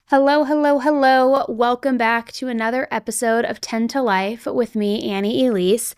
Hello, hello, hello. Welcome back to another episode of 10 to Life with me, Annie Elise.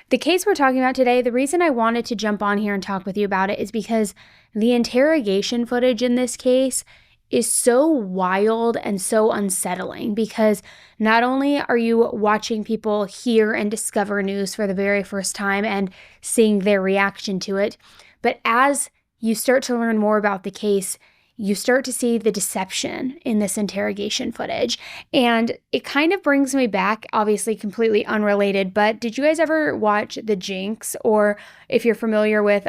The case we're talking about today, the reason I wanted to jump on here and talk with you about it is because the interrogation footage in this case is so wild and so unsettling because not only are you watching people hear and discover news for the very first time and seeing their reaction to it, but as you start to learn more about the case, you start to see the deception in this interrogation footage. And it kind of brings me back, obviously completely unrelated, but did you guys ever watch The Jinx? Or if you're familiar with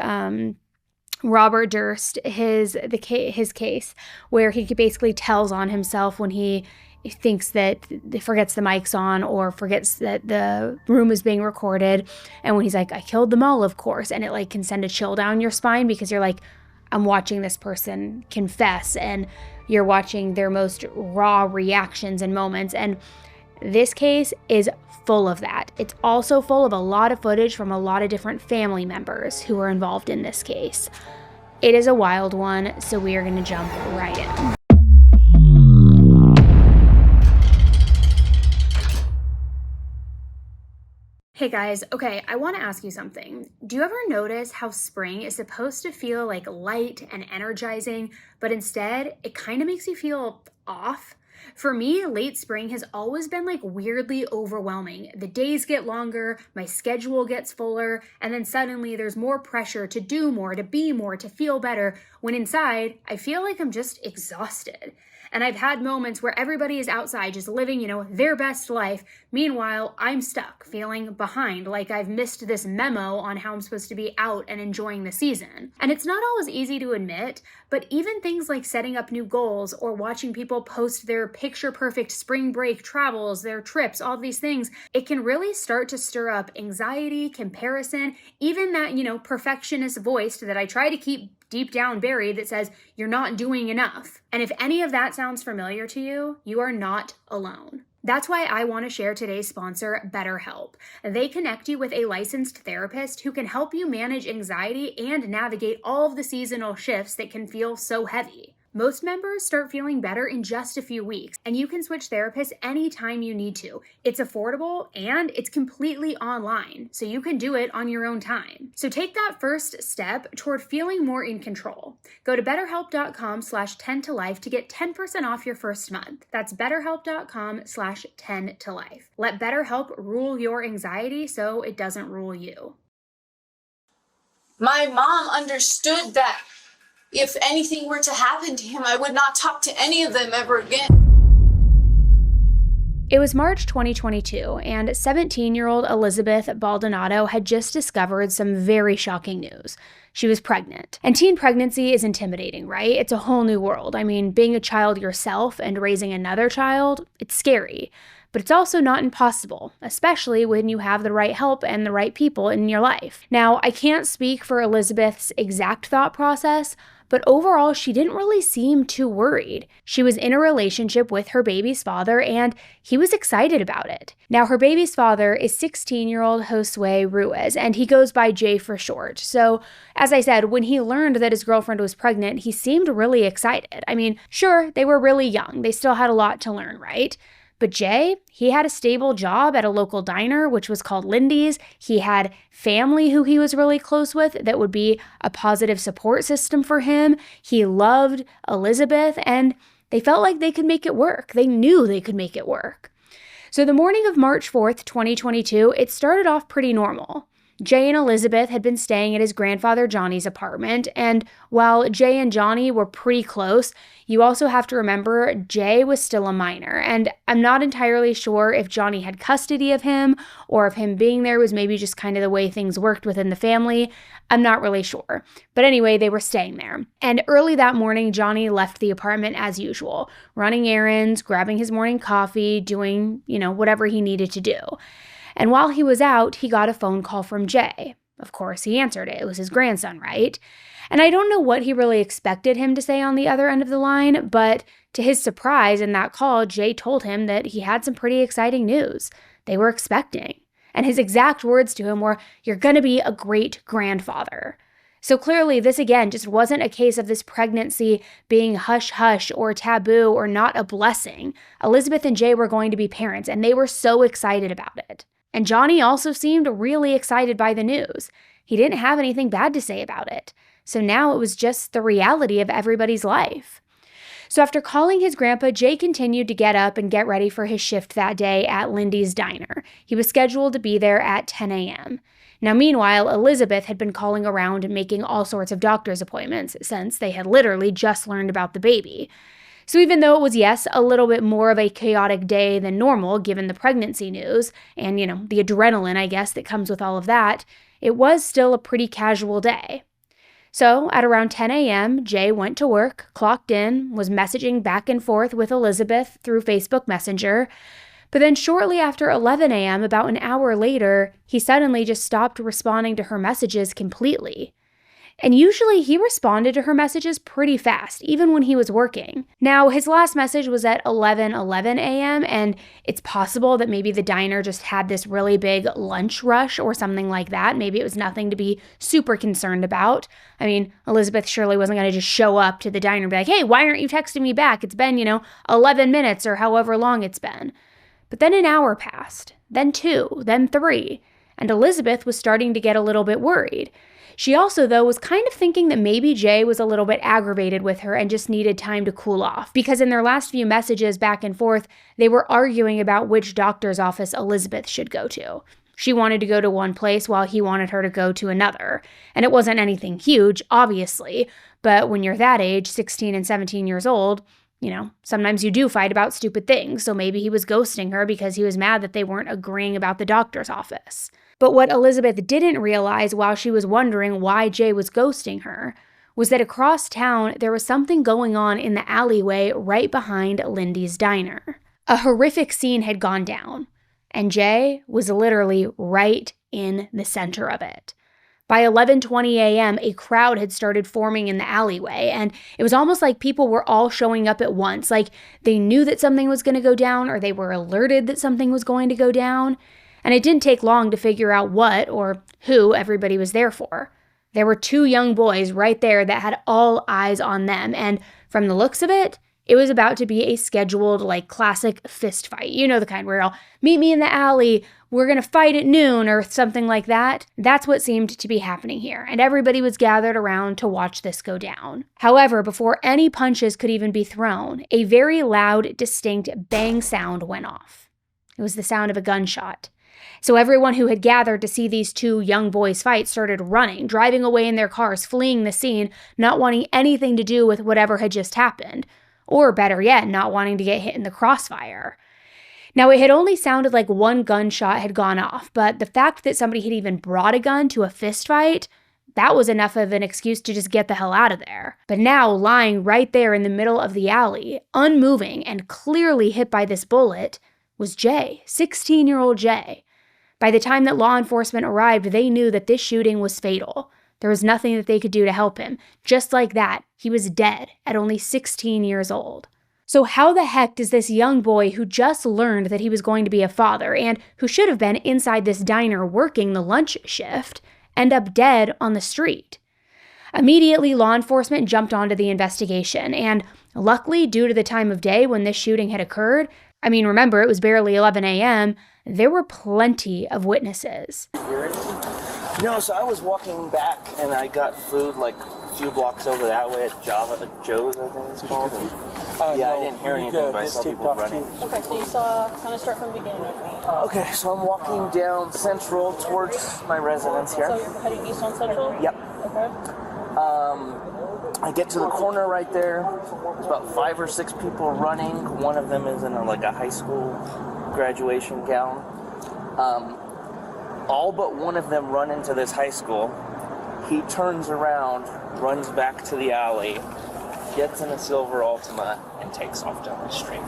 Robert Durst, his case, where he basically tells on himself when he thinks that forgets the mic's on or forgets that the room is being recorded. And when he's like, I killed them all, of course. And it can send a chill down your spine because you're like, I'm watching this person confess and you're watching their most raw reactions and moments. And this case is full of that. It's also full of a lot of footage from a lot of different family members who are involved in this case. It is a wild one, so we are going to jump right in. Hey guys, okay, I want to ask you something. Do you ever notice how spring is supposed to feel like light and energizing, but instead it kind of makes you feel off? For me, late spring has always been weirdly overwhelming. The days get longer, my schedule gets fuller, and then suddenly there's more pressure to do more, to be more, to feel better, when inside I feel like I'm just exhausted. And I've had moments where everybody is outside just living, their best life. Meanwhile, I'm stuck, feeling behind, like I've missed this memo on how I'm supposed to be out and enjoying the season. And it's not always easy to admit, but even things like setting up new goals or watching people post their picture-perfect spring break travels, their trips, all these things, it can really start to stir up anxiety, comparison, even that, perfectionist voice that I try to keep deep down buried that says you're not doing enough. And if any of that sounds familiar to you, you are not alone. That's why I want to share today's sponsor, BetterHelp. They connect you with a licensed therapist who can help you manage anxiety and navigate all of the seasonal shifts that can feel so heavy. Most members start feeling better in just a few weeks, and you can switch therapists anytime you need to. It's affordable and it's completely online, so you can do it on your own time. So take that first step toward feeling more in control. Go to betterhelp.com/10tolife to get 10% off your first month. That's betterhelp.com/10tolife. Let BetterHelp rule your anxiety so it doesn't rule you. My mom understood that if anything were to happen to him, I would not talk to any of them ever again. It was March 2022, and 17-year-old Elizabeth Baldonado had just discovered some very shocking news. She was pregnant. And teen pregnancy is intimidating, right? It's a whole new world. I mean, being a child yourself and raising another child, it's scary. But it's also not impossible, especially when you have the right help and the right people in your life. Now, I can't speak for Elizabeth's exact thought process, but overall, she didn't really seem too worried. She was in a relationship with her baby's father, and he was excited about it. Now, her baby's father is 16-year-old Josue Ruiz, and he goes by Jay for short. So, as I said, when he learned that his girlfriend was pregnant, he seemed really excited. I mean, sure, they were really young. They still had a lot to learn, right? But Jay, he had a stable job at a local diner, which was called Lindy's. He had family who he was really close with that would be a positive support system for him. He loved Elizabeth, and they felt like they could make it work. They knew they could make it work. So the morning of March 4th, 2022, it started off pretty normal. Jay and Elizabeth had been staying at his grandfather Johnny's apartment, and while Jay and Johnny were pretty close, you also have to remember Jay was still a minor, and I'm not entirely sure if Johnny had custody of him or if him being there was maybe just kind of the way things worked within the family. I'm not really sure. But anyway, they were staying there. And early that morning, Johnny left the apartment as usual, running errands, grabbing his morning coffee, doing, whatever he needed to do. And while he was out, he got a phone call from Jay. Of course, he answered it. It was his grandson, right? And I don't know what he really expected him to say on the other end of the line, but to his surprise in that call, Jay told him that he had some pretty exciting news. They were expecting. And his exact words to him were, "You're going to be a great grandfather." So clearly, this again just wasn't a case of this pregnancy being hush-hush or taboo or not a blessing. Elizabeth and Jay were going to be parents, and they were so excited about it. And Johnny also seemed really excited by the news. He didn't have anything bad to say about it. So now it was just the reality of everybody's life. So after calling his grandpa, Jay continued to get up and get ready for his shift that day at Lindy's diner. He was scheduled to be there at 10 a.m. Now, meanwhile, Elizabeth had been calling around and making all sorts of doctor's appointments since they had literally just learned about the baby. So even though it was, yes, a little bit more of a chaotic day than normal given the pregnancy news and, the adrenaline, I guess, that comes with all of that, it was still a pretty casual day. So at around 10 a.m., Jay went to work, clocked in, was messaging back and forth with Elizabeth through Facebook Messenger. But then shortly after 11 a.m., about an hour later, he suddenly just stopped responding to her messages completely. And usually he responded to her messages pretty fast, even when he was working. Now, his last message was at 11:11 a.m., and it's possible that maybe the diner just had this really big lunch rush or something like that. Maybe it was nothing to be super concerned about. I mean, Elizabeth surely wasn't going to just show up to the diner and be like, hey, why aren't you texting me back? It's been, 11 minutes or however long it's been. But then an hour passed, then 2, then 3, and Elizabeth was starting to get a little bit worried. She also, though, was kind of thinking that maybe Jay was a little bit aggravated with her and just needed time to cool off, because in their last few messages back and forth, they were arguing about which doctor's office Elizabeth should go to. She wanted to go to one place while he wanted her to go to another. And it wasn't anything huge, obviously, but when you're that age, 16 and 17 years old, sometimes you do fight about stupid things. So maybe he was ghosting her because he was mad that they weren't agreeing about the doctor's office. But what Elizabeth didn't realize while she was wondering why Jay was ghosting her was that across town, there was something going on in the alleyway right behind Lindy's diner. A horrific scene had gone down, and Jay was literally right in the center of it. By 11:20 a.m., a crowd had started forming in the alleyway, and it was almost like people were all showing up at once, like they knew that something was going to go down or they were alerted that something was going to go down. And it didn't take long to figure out what or who everybody was there for. There were 2 young boys right there that had all eyes on them, and from the looks of it, it was about to be a scheduled, classic fist fight. You know the kind where I'll meet me in the alley, we're gonna fight at noon, or something like that. That's what seemed to be happening here, and everybody was gathered around to watch this go down. However, before any punches could even be thrown, a very loud, distinct bang sound went off. It was the sound of a gunshot. So everyone who had gathered to see these 2 young boys fight started running, driving away in their cars, fleeing the scene, not wanting anything to do with whatever had just happened. Or better yet, not wanting to get hit in the crossfire. Now, it had only sounded like 1 gunshot had gone off, but the fact that somebody had even brought a gun to a fist fight, that was enough of an excuse to just get the hell out of there. But now, lying right there in the middle of the alley, unmoving and clearly hit by this bullet, was Jay, 16-year-old Jay. By the time that law enforcement arrived, they knew that this shooting was fatal. There was nothing that they could do to help him. Just like that, he was dead at only 16 years old. So how the heck does this young boy who just learned that he was going to be a father and who should have been inside this diner working the lunch shift end up dead on the street? Immediately, law enforcement jumped onto the investigation, and luckily, due to the time of day when this shooting had occurred, remember, it was barely 11 a.m., there were plenty of witnesses. So I was walking back and I got food a few blocks over that way at Joe's, I think it's called. And, I didn't hear anything, but I saw people running. Okay, so you saw, kind of start from the beginning with me. Okay, so I'm walking down Central towards my residence here. So you're heading east on Central? Yep. Okay. I get to the corner right there. There's about 5 or 6 people running. One of them is in a high school graduation gown. All but one of them run into this high school. He turns around, runs back to the alley, gets in a silver Altima, and takes off down the street.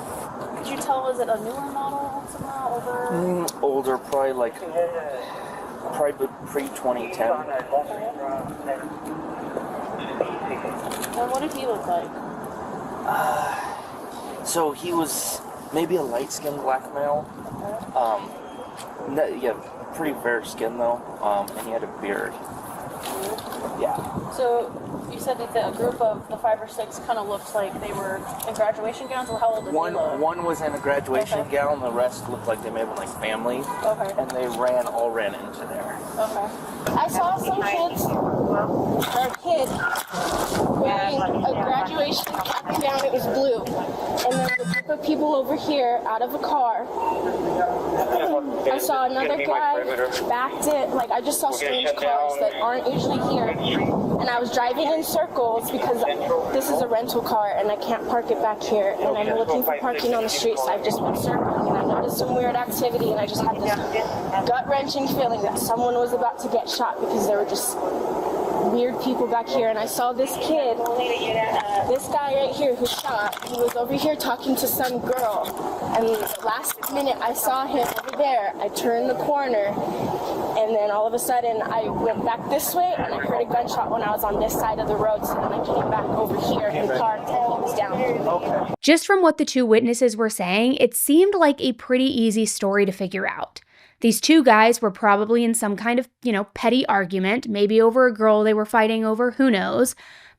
Could you tell, is it a newer model Altima, older? Older, probably pre-2010. And what did he look like? So he was maybe a light-skinned black male. Pretty fair skin though, and he had a beard. Yeah. So you said that a group of the 5 or 6 kind of looked like they were in graduation gowns, or how old did they look? One was in a graduation gown. The rest looked like they may have been like family. Okay. And they all ran into there. Okay. I saw some kids, or a kid, wearing a graduation gown. It was blue. And then a group of people over here out of a car. I saw another guy backed it. Like, I just saw strange cars that aren't usually here. And I was driving in circles because this is a rental car and I can't park it back here. And I'm looking for parking on the street, so I've just been circling. And I noticed some weird activity, and I just had this gut-wrenching feeling that someone was about to get shot because there were just weird people back here. And I saw this kid, this guy right here who shot, he was over here talking to some girl. And the last minute I saw him over there, I turned the corner, and then all of a sudden I went back this way and I heard a gunshot when I was on this side of the road. So then I came back over here and parked, and he was down. Okay. Just from what the two witnesses were saying, it seemed like a pretty easy story to figure out. These two guys were probably in some kind of, petty argument, maybe over a girl they were fighting over, who knows.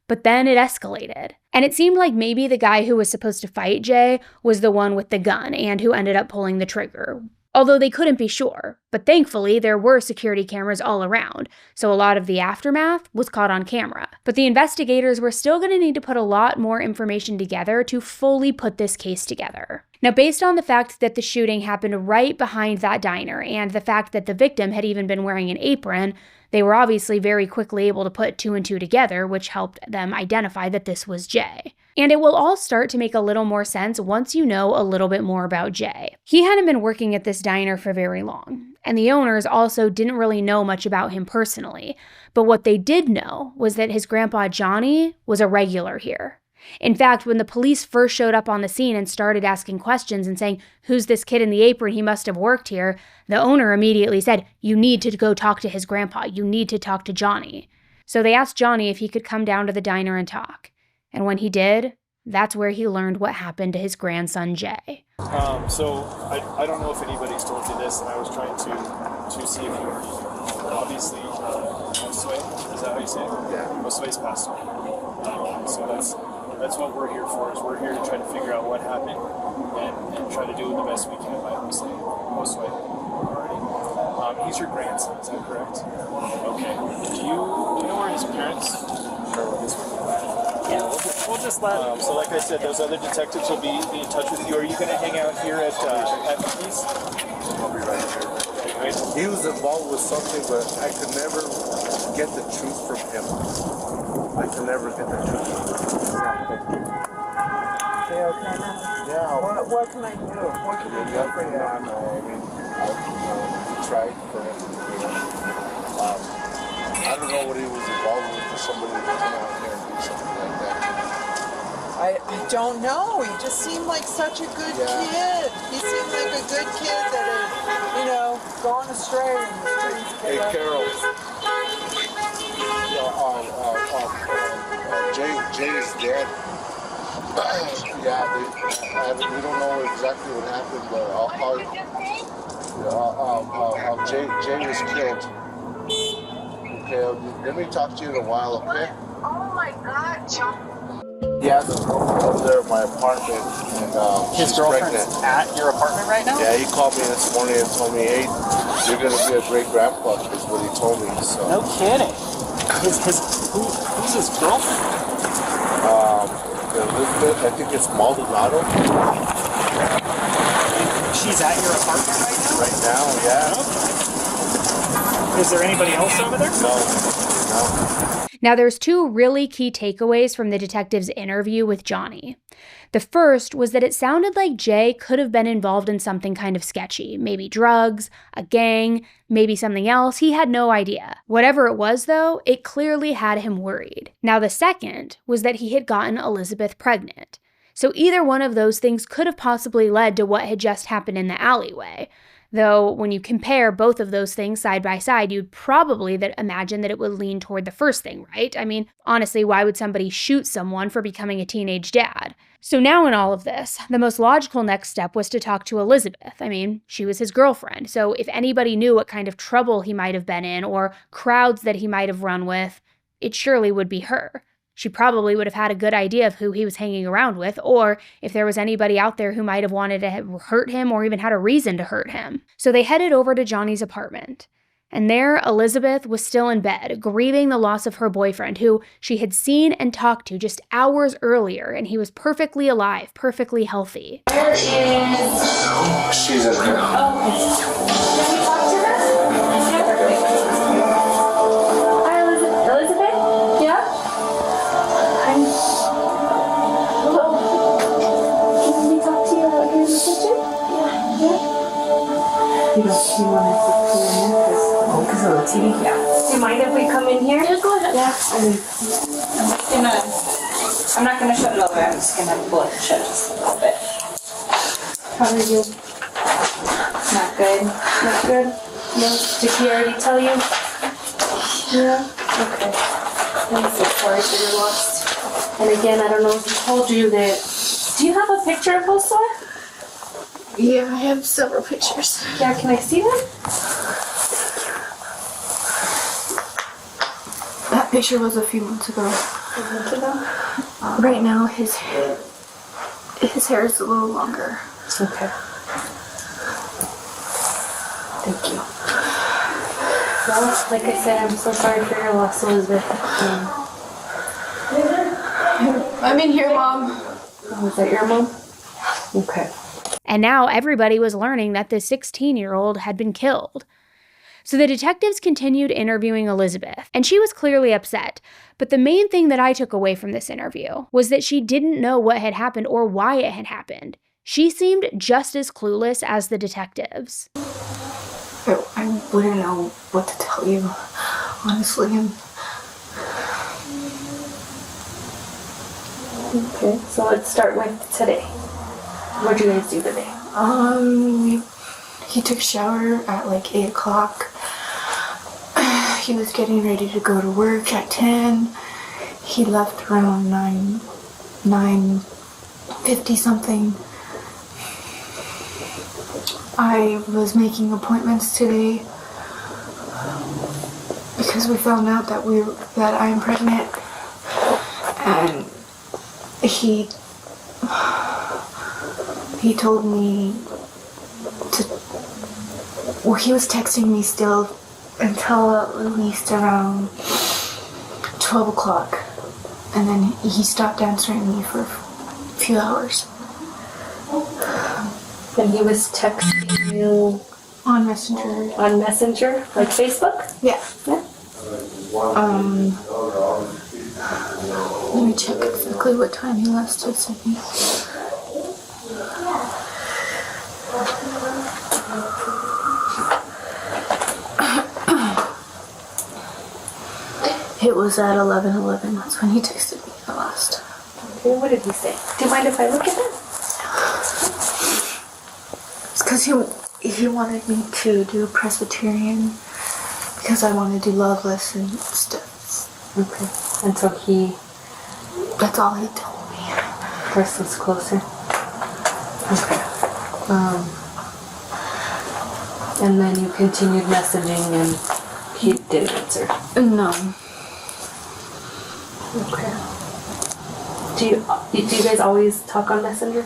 But then it escalated. And it seemed like maybe the guy who was supposed to fight Jay was the one with the gun and who ended up pulling the trigger. Although they couldn't be sure. But thankfully, there were security cameras all around, so a lot of the aftermath was caught on camera. But the investigators were still going to need to put a lot more information together to fully put this case together. Now, based on the fact that the shooting happened right behind that diner and the fact that the victim had even been wearing an apron, they were obviously very quickly able to put 2 and 2 together, which helped them identify that this was Jay. And it will all start to make a little more sense once you know a little bit more about Jay. He hadn't been working at this diner for very long, and the owners also didn't really know much about him personally. But what they did know was that his grandpa Johnny was a regular here. In fact, when the police first showed up on the scene and started asking questions and saying, "Who's this kid in the apron? He must have worked here," the owner immediately said, "You need to go talk to his grandpa. You need to talk to Johnny." So they asked Johnny if he could come down to the diner and talk. And when he did, that's where he learned what happened to his grandson, Jay. So I don't know if anybody's told you this, and I was trying to see if you were, obviously, Josue, is that how you say it? Yeah. Josue's passed on. So that's what we're here for, is we're here to try to figure out what happened and try to do the best we can by Josue. Alrighty. He's your grandson, is that correct? Okay. Do you know where his parents are? Yeah, we'll just let. So, like I said, those other detectives will be in touch with you. Are you going to hang out here at Mickey's? I'll be right here. He was involved with something, but I could never get the truth from him. I could never get the truth. Okay. Yeah. What can I do? What can I do for you? I mean, I tried for him to do it. I don't know what he was involved with for somebody to come out here and do something like that. I don't know. He just seemed like such a good kid. He seemed like a good kid that had, gone astray in the streets. Hey, Carol. Jay is dead. Yeah, we don't know exactly what happened, but Jay was killed. Okay, let me talk to you in a while, okay? Oh my God, John. He has a girlfriend over there at my apartment, and His she's girlfriend's pregnant. at your apartment right now? Yeah, he called me this morning and told me, "Hey, you're gonna be a great grandpa," is what he told me. So. No kidding. Who's his girlfriend? Elizabeth, I think it's Maldonado. She's at your apartment right now? Right now, yeah. Okay. Is there anybody else over there? No. Now, there's 2 really key takeaways from the detective's interview with Johnny. The first was that it sounded like Jay could have been involved in something kind of sketchy, maybe drugs, a gang, maybe something else. He had no idea. Whatever it was, though, it clearly had him worried. Now, the second was that he had gotten Elizabeth pregnant. So either one of those things could have possibly led to what had just happened in the alleyway. Though, when you compare both of those things side by side, you'd probably imagine that it would lean toward the first thing, right? I mean, honestly, why would somebody shoot someone for becoming a teenage dad? So now in all of this, the most logical next step was to talk to Elizabeth. I mean, she was his girlfriend, so if anybody knew what kind of trouble he might have been in or crowds that he might have run with, it surely would be her. She probably would have had a good idea of who he was hanging around with, or if there was anybody out there who might have wanted to hurt him or even had a reason to hurt him. So they headed over to Johnny's apartment. And there, Elizabeth was still in bed, grieving the loss of her boyfriend, who she had seen and talked to just hours earlier, and he was perfectly alive, perfectly healthy. Where is... She's in here. Oh, okay. Can we talk to her? Hi, Elizabeth? Yeah? Hello? Can we talk to you out here in the kitchen? Yeah. You want to put in there? Because of the TV? Yeah. Do you mind if we come in here? Yeah, go ahead. Yeah. I'm not gonna shut it all the way. I'm just gonna pull it shut just a little bit. How are you? Not good. Not good? No? Did he already tell you? Yeah? Okay. I'm so sorry for your loss. And again, I don't know if he told you that... Do you have a picture of Josue? Yeah, I have several pictures. Yeah, can I see them? That picture was a few months ago. Right now, his hair is a little longer. Okay. Thank you. Well, like I said, I'm so sorry for your loss, Elizabeth. I'm in here, Mom. Oh, is that your mom? Okay. And now everybody was learning that the 16-year-old had been killed. So the detectives continued interviewing Elizabeth, and she was clearly upset. But the main thing that I took away from this interview was that she didn't know what had happened or why it had happened. She seemed just as clueless as the detectives. I wouldn't know what to tell you, honestly. Okay, so let's start with today. What'd you guys do today? He took a shower at like 8 o'clock. He was getting ready to go to work at 10. He left around 9:50 something. I was making appointments today because we found out that I am pregnant, and he told me he was texting me still until at least around 12 o'clock, and then he stopped answering me for a few hours. And he was texting you On Messenger. on Messenger, like Facebook? Yeah. Yeah. Let me check exactly what time he last texted me. It was at 11:11. That's when he texted me the last. Okay, what did he say? Do you mind if I look at them? It's because he wanted me to do Presbyterian because I want to do Loveless and stuff. Okay. And so That's all he told me. pressed us closer. Okay. And then you continued messaging and he didn't answer. No. Okay. Do you guys always talk on Messenger?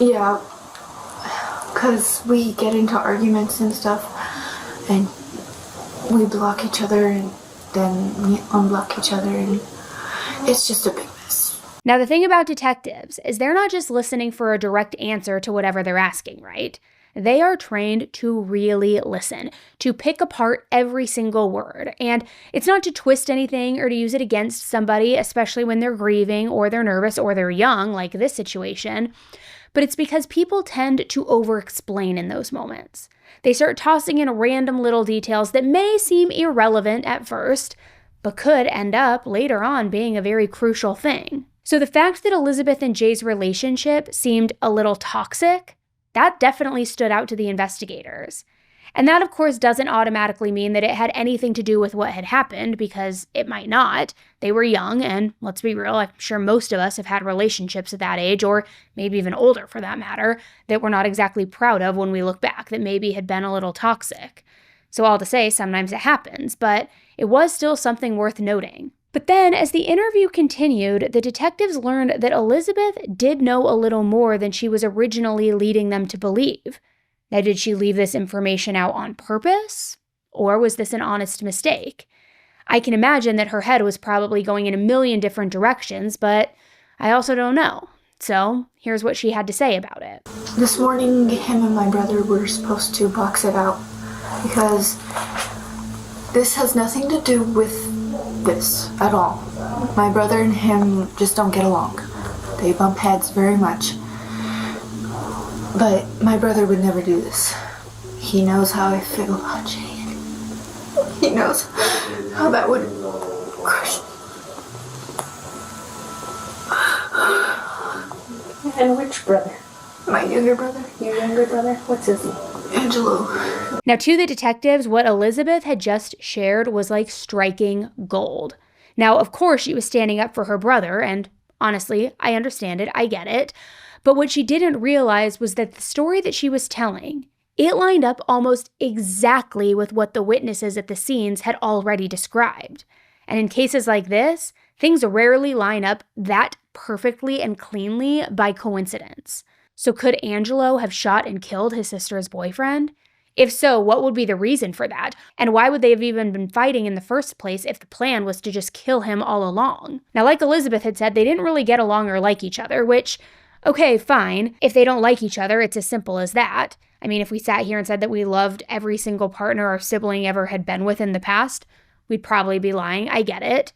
Yeah. Because we get into arguments and stuff, and we block each other, and then we unblock each other, and it's just a big mess. Now, the thing about detectives is they're not just listening for a direct answer to whatever they're asking, right? They are trained to really listen, to pick apart every single word. And it's not to twist anything or to use it against somebody, especially when they're grieving or they're nervous or they're young, like this situation. But it's because people tend to over-explain in those moments. They start tossing in random little details that may seem irrelevant at first, but could end up later on being a very crucial thing. So the fact that Elizabeth and Jay's relationship seemed a little toxic, that definitely stood out to the investigators. And that, of course, doesn't automatically mean that it had anything to do with what had happened, because it might not. They were young, and let's be real, I'm sure most of us have had relationships at that age, or maybe even older for that matter, that we're not exactly proud of when we look back, that maybe had been a little toxic. So all to say, sometimes it happens, but it was still something worth noting. But then, as the interview continued, the detectives learned that Elizabeth did know a little more than she was originally leading them to believe. Now, did she leave this information out on purpose? Or was this an honest mistake? I can imagine that her head was probably going in a million different directions, but I also don't know. So, here's what she had to say about it. This morning, him and my brother were supposed to box it out because this has nothing to do with this at all. My brother and him just don't get along. They bump heads very much. But my brother would never do this. He knows how I feel about Jay. He knows how that would crush me. And which brother? My younger brother. Your younger brother? What's his name? Angelo. Now, to the detectives, what Elizabeth had just shared was like striking gold. Now, of course, she was standing up for her brother, and honestly, I understand it, I get it. But what she didn't realize was that the story that she was telling, it lined up almost exactly with what the witnesses at the scenes had already described. And in cases like this, things rarely line up that perfectly and cleanly by coincidence. So could Angelo have shot and killed his sister's boyfriend? If so, what would be the reason for that? And why would they have even been fighting in the first place if the plan was to just kill him all along? Now, like Elizabeth had said, they didn't really get along or like each other, which, okay, fine. If they don't like each other, it's as simple as that. I mean, if we sat here and said that we loved every single partner our sibling ever had been with in the past, we'd probably be lying. I get it.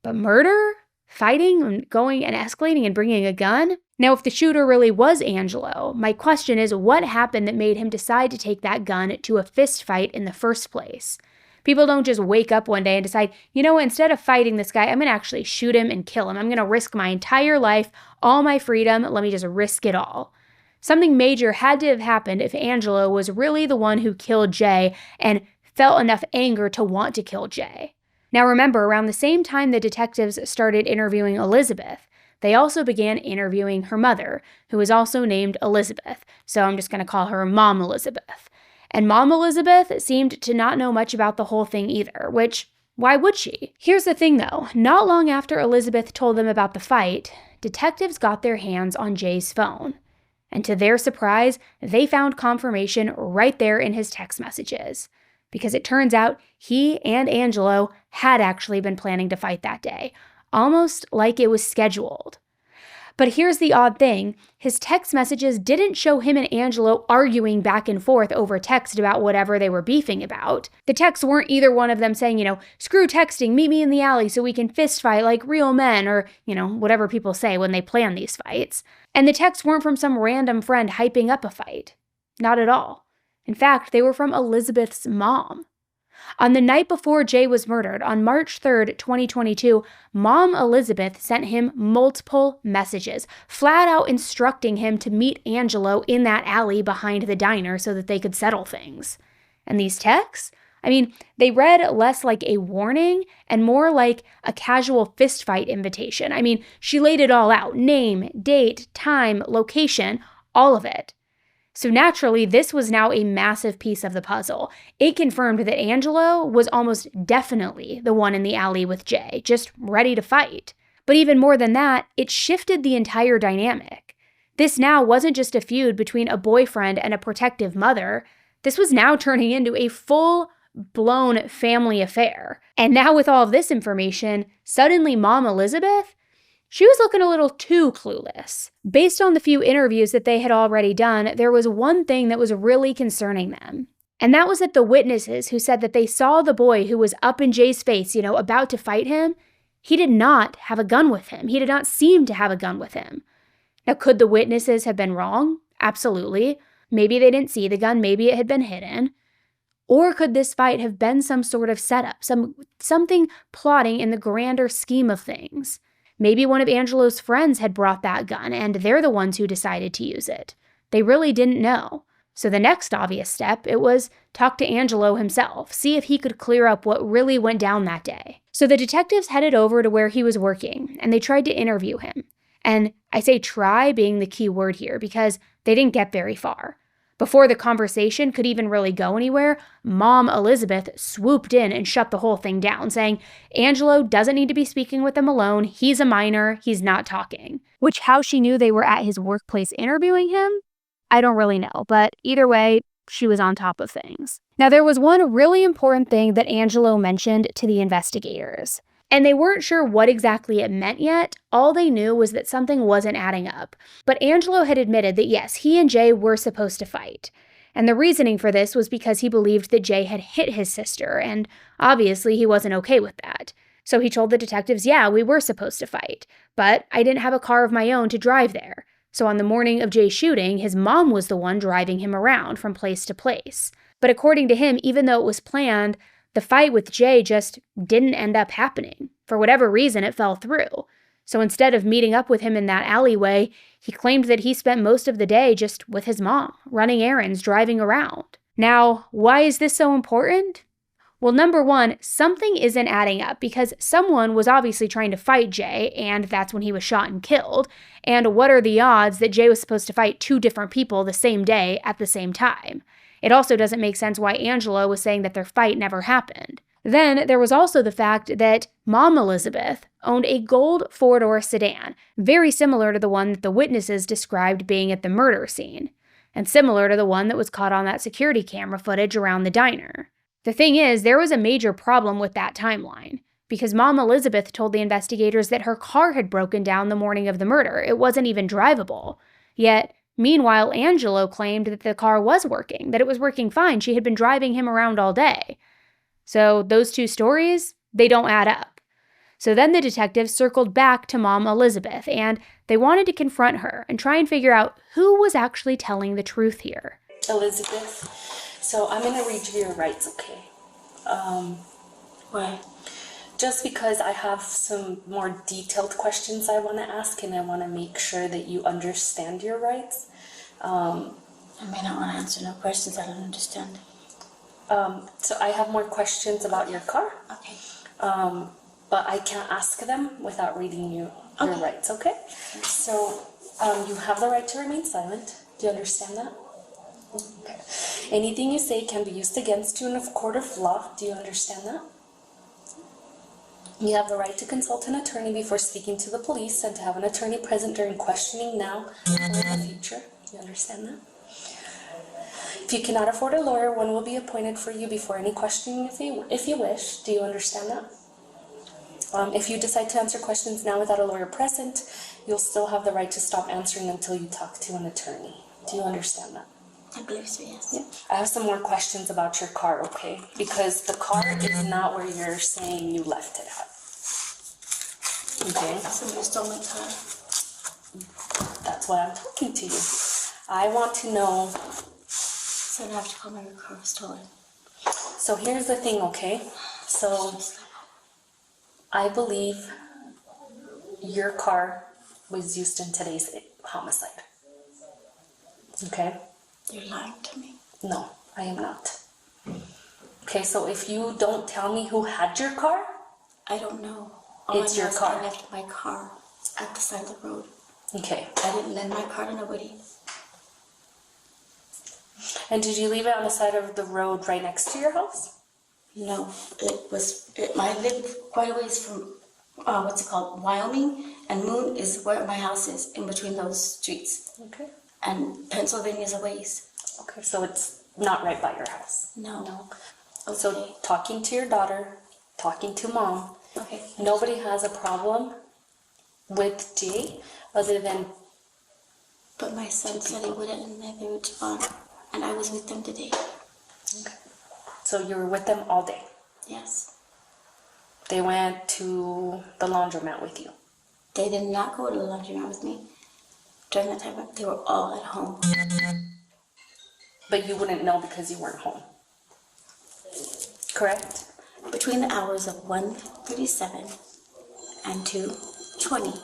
But murder? Fighting and going and escalating and bringing a gun? Now, if the shooter really was Angelo, my question is, what happened that made him decide to take that gun to a fist fight in the first place? People don't just wake up one day and decide, you know what, instead of fighting this guy, I'm going to actually shoot him and kill him. I'm going to risk my entire life, all my freedom. Let me just risk it all. Something major had to have happened if Angelo was really the one who killed Jay and felt enough anger to want to kill Jay. Now remember, around the same time the detectives started interviewing Elizabeth, they also began interviewing her mother, who was also named Elizabeth, so I'm just going to call her Mom Elizabeth. And Mom Elizabeth seemed to not know much about the whole thing either, which, why would she? Here's the thing though, not long after Elizabeth told them about the fight, detectives got their hands on Jay's phone. And to their surprise, they found confirmation right there in his text messages. Because it turns out he and Angelo had actually been planning to fight that day, almost like it was scheduled. But here's the odd thing, his text messages didn't show him and Angelo arguing back and forth over text about whatever they were beefing about. The texts weren't either one of them saying, screw texting, meet me in the alley so we can fist fight like real men, or, whatever people say when they plan these fights. And the texts weren't from some random friend hyping up a fight. Not at all. In fact, they were from Elizabeth's mom. On the night before Jay was murdered, on March 3rd, 2022, Mom Elizabeth sent him multiple messages, flat out instructing him to meet Angelo in that alley behind the diner so that they could settle things. And these texts? They read less like a warning and more like a casual fistfight invitation. She laid it all out. Name, date, time, location, all of it. So naturally, this was now a massive piece of the puzzle. It confirmed that Angelo was almost definitely the one in the alley with Jay, just ready to fight. But even more than that, it shifted the entire dynamic. This now wasn't just a feud between a boyfriend and a protective mother. This was now turning into a full-blown family affair. And now with all of this information, suddenly Mom Elizabeth, she was looking a little too clueless. Based on the few interviews that they had already done, there was one thing that was really concerning them. And that was that the witnesses who said that they saw the boy who was up in Jay's face, about to fight him, he did not have a gun with him. He did not seem to have a gun with him. Now, could the witnesses have been wrong? Absolutely. Maybe they didn't see the gun. Maybe it had been hidden. Or could this fight have been some sort of setup, something plotting in the grander scheme of things? Maybe one of Angelo's friends had brought that gun, and they're the ones who decided to use it. They really didn't know. So the next obvious step, it was talk to Angelo himself, see if he could clear up what really went down that day. So the detectives headed over to where he was working, and they tried to interview him. And I say try being the key word here, because they didn't get very far. Before the conversation could even really go anywhere, Mom Elizabeth swooped in and shut the whole thing down, saying, Angelo doesn't need to be speaking with them alone. He's a minor. He's not talking. Which, how she knew they were at his workplace interviewing him? I don't really know, but either way, she was on top of things. Now, there was one really important thing that Angelo mentioned to the investigators. And they weren't sure what exactly it meant yet. All they knew was that something wasn't adding up. But Angelo had admitted that yes, he and Jay were supposed to fight. And the reasoning for this was because he believed that Jay had hit his sister, and obviously he wasn't okay with that. So he told the detectives, yeah, we were supposed to fight, but I didn't have a car of my own to drive there. So on the morning of Jay's shooting, his mom was the one driving him around from place to place. But according to him, even though it was planned, the fight with Jay just didn't end up happening. For whatever reason, it fell through. So instead of meeting up with him in that alleyway, he claimed that he spent most of the day just with his mom, running errands, driving around. Now, why is this so important? Well, number one, something isn't adding up because someone was obviously trying to fight Jay, and that's when he was shot and killed. And what are the odds that Jay was supposed to fight two different people the same day at the same time? It also doesn't make sense why Angelo was saying that their fight never happened. Then there was also the fact that Mom Elizabeth owned a gold four-door sedan, very similar to the one that the witnesses described being at the murder scene, and similar to the one that was caught on that security camera footage around the diner. The thing is, there was a major problem with that timeline, because Mom Elizabeth told the investigators that her car had broken down the morning of the murder. It wasn't even drivable. Yet, meanwhile, Angelo claimed that the car was working, that it was working fine. She had been driving him around all day. So those two stories, they don't add up. So then the detectives circled back to Mom Elizabeth, and they wanted to confront her and try and figure out who was actually telling the truth here. Elizabeth, so I'm going to read you your rights, okay? Why? Just because I have some more detailed questions I want to ask, and I want to make sure that you understand your rights. I may not want to answer no questions I don't understand. So I have more questions about your car. Okay. But I can't ask them without reading you your rights, okay? So you have the right to remain silent. Do you understand that? Okay. Anything you say can be used against you in a court of law. Do you understand that? You have the right to consult an attorney before speaking to the police and to have an attorney present during questioning now or in the future. Do you understand that? If you cannot afford a lawyer, one will be appointed for you before any questioning if you wish. Do you understand that? If you decide to answer questions now without a lawyer present, you'll still have the right to stop answering until you talk to an attorney. Do you understand that? I believe so, yes. Yeah. I have some more questions about your car, okay? Because the car is not where you're saying you left it at. Okay? Somebody stole my car. That's why I'm talking to you. I want to know. So I have to call my car was stolen. So here's the thing, okay? So I believe your car was used in today's homicide. Okay? You're lying to me. No, I am not. Okay, so if you don't tell me who had your car, I don't know. It's your car. I left my car at the side of the road. Okay. I didn't lend my car to nobody. And did you leave it on the side of the road right next to your house? No, I live quite a ways from, Wyoming, and Moon is where my house is, in between those streets. Okay. And Pennsylvania's a ways. Okay, so it's not right by your house? No. Okay. So talking to your daughter, talking to mom, okay. Nobody has a problem with Jay other than... But my son said he wouldn't, and neither would John, and I was with them today. Okay. So you were with them all day? Yes. They went to the laundromat with you? They did not go to the laundromat with me. During that time, they were all at home. But you wouldn't know because you weren't home. Correct? Between the hours of 1:37 and 2:20,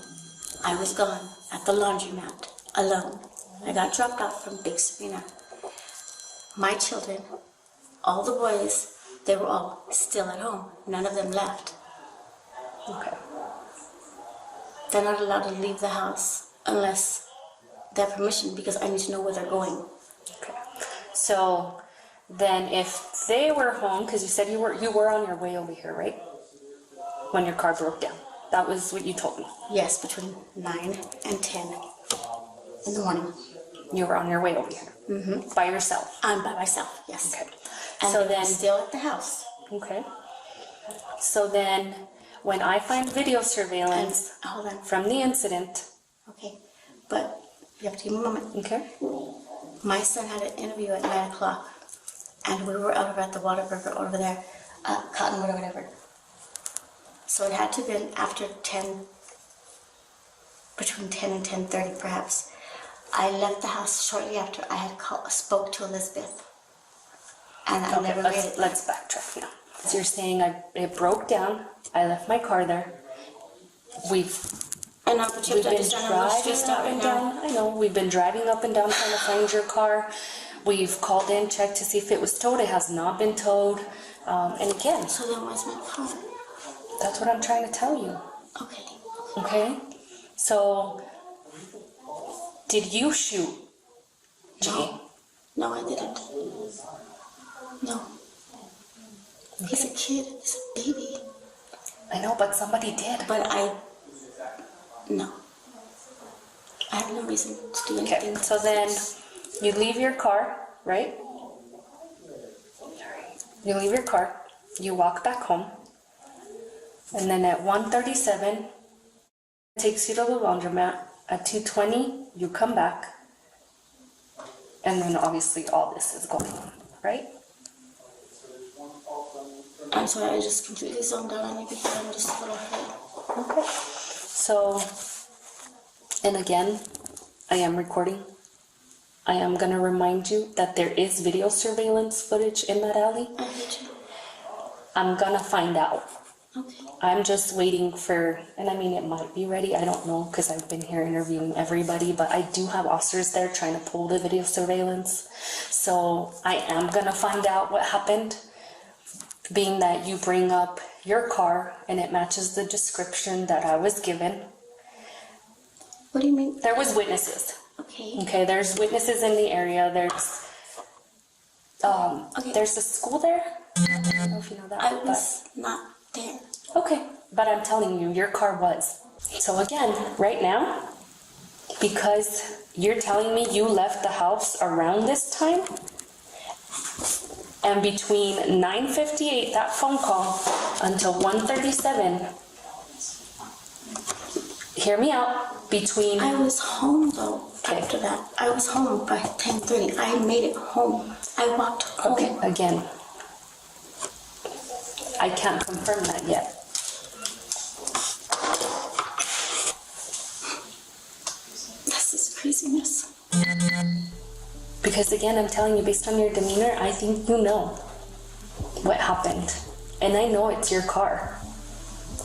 I was gone at the laundromat alone. I got dropped off from Big Serena. My children, all the boys, they were all still at home. None of them left. Okay. They're not allowed to leave the house unless they have permission, because I need to know where they're going. Okay. So then if they were home, because you said you were on your way over here, right? When your car broke down. That was what you told me. Yes, between 9 and 10 in the morning. You were on your way over here. Mm-hmm. By yourself. I'm by myself, yes. Okay. And So they were then still at the house. Okay. So then when I find video surveillance Hold on. from the incident. Okay, but you have to give me a moment. Okay. My son had an interview at 9 o'clock, and we were over at the Whataburger over there, Cottonwood or whatever. So it had to have been after 10, between 10 and 10:30 perhaps. I left the house shortly after I had spoke to Elizabeth, and I never made it. Let's backtrack now. So you're saying it broke down. I left my car there. We've And been driving up and down. I know. We've been driving up and down trying to find your car. We've called in, checked to see if it was towed. It has not been towed. And again. So then where's my car? That's what I'm trying to tell you. Okay. Okay? So, did you shoot Jay? No, I didn't. No. He's a kid. He's a baby. I know, but somebody did. But no. I have no reason to do anything. Okay, so then you leave your car, right? You leave your car, you walk back home, and then at 1:37, it takes you to the laundromat. At 2:20, you come back, and then obviously all this is going on, right? I'm sorry, I just completely zoned out on you because I'm just a little hurt. Okay. So, and again, I am recording. I am going to remind you that there is video surveillance footage in that alley. I heard you. I'm going to find out. Okay. I'm just waiting for, and I mean, it might be ready. I don't know because I've been here interviewing everybody, but I do have officers there trying to pull the video surveillance. So I am going to find out what happened, being that you bring up your car and it matches the description that I was given. What do you mean? There was witnesses. Okay. Okay, there's witnesses in the area. There's a school there. I don't know if you know that. I was not there. Okay, but I'm telling you, your car was. So again, right now, because you're telling me you left the house around this time, and between 9:58, that phone call, until 1:37, hear me out, between... I was home though. Okay. After that, I was home by 10:30. I made it home. I walked home. Okay, again, I can't confirm that yet. This is craziness. Because again, I'm telling you, based on your demeanor, I think you know what happened. And I know it's your car.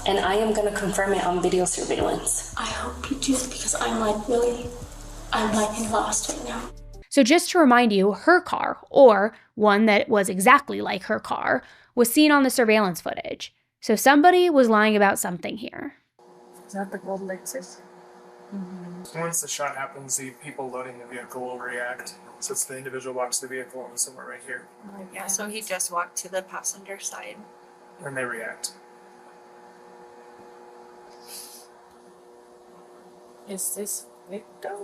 And I am going to confirm it on video surveillance. I hope you do, because I'm lost right now. So just to remind you, her car, or one that was exactly like her car, was seen on the surveillance footage. So somebody was lying about something here. Is that the gold Lexus? Mm-hmm. Once the shot happens, the people loading the vehicle will react. So it's the individual walks the vehicle and somewhere right here. Yeah, so he just walked to the passenger side. And they react. Is this Victor?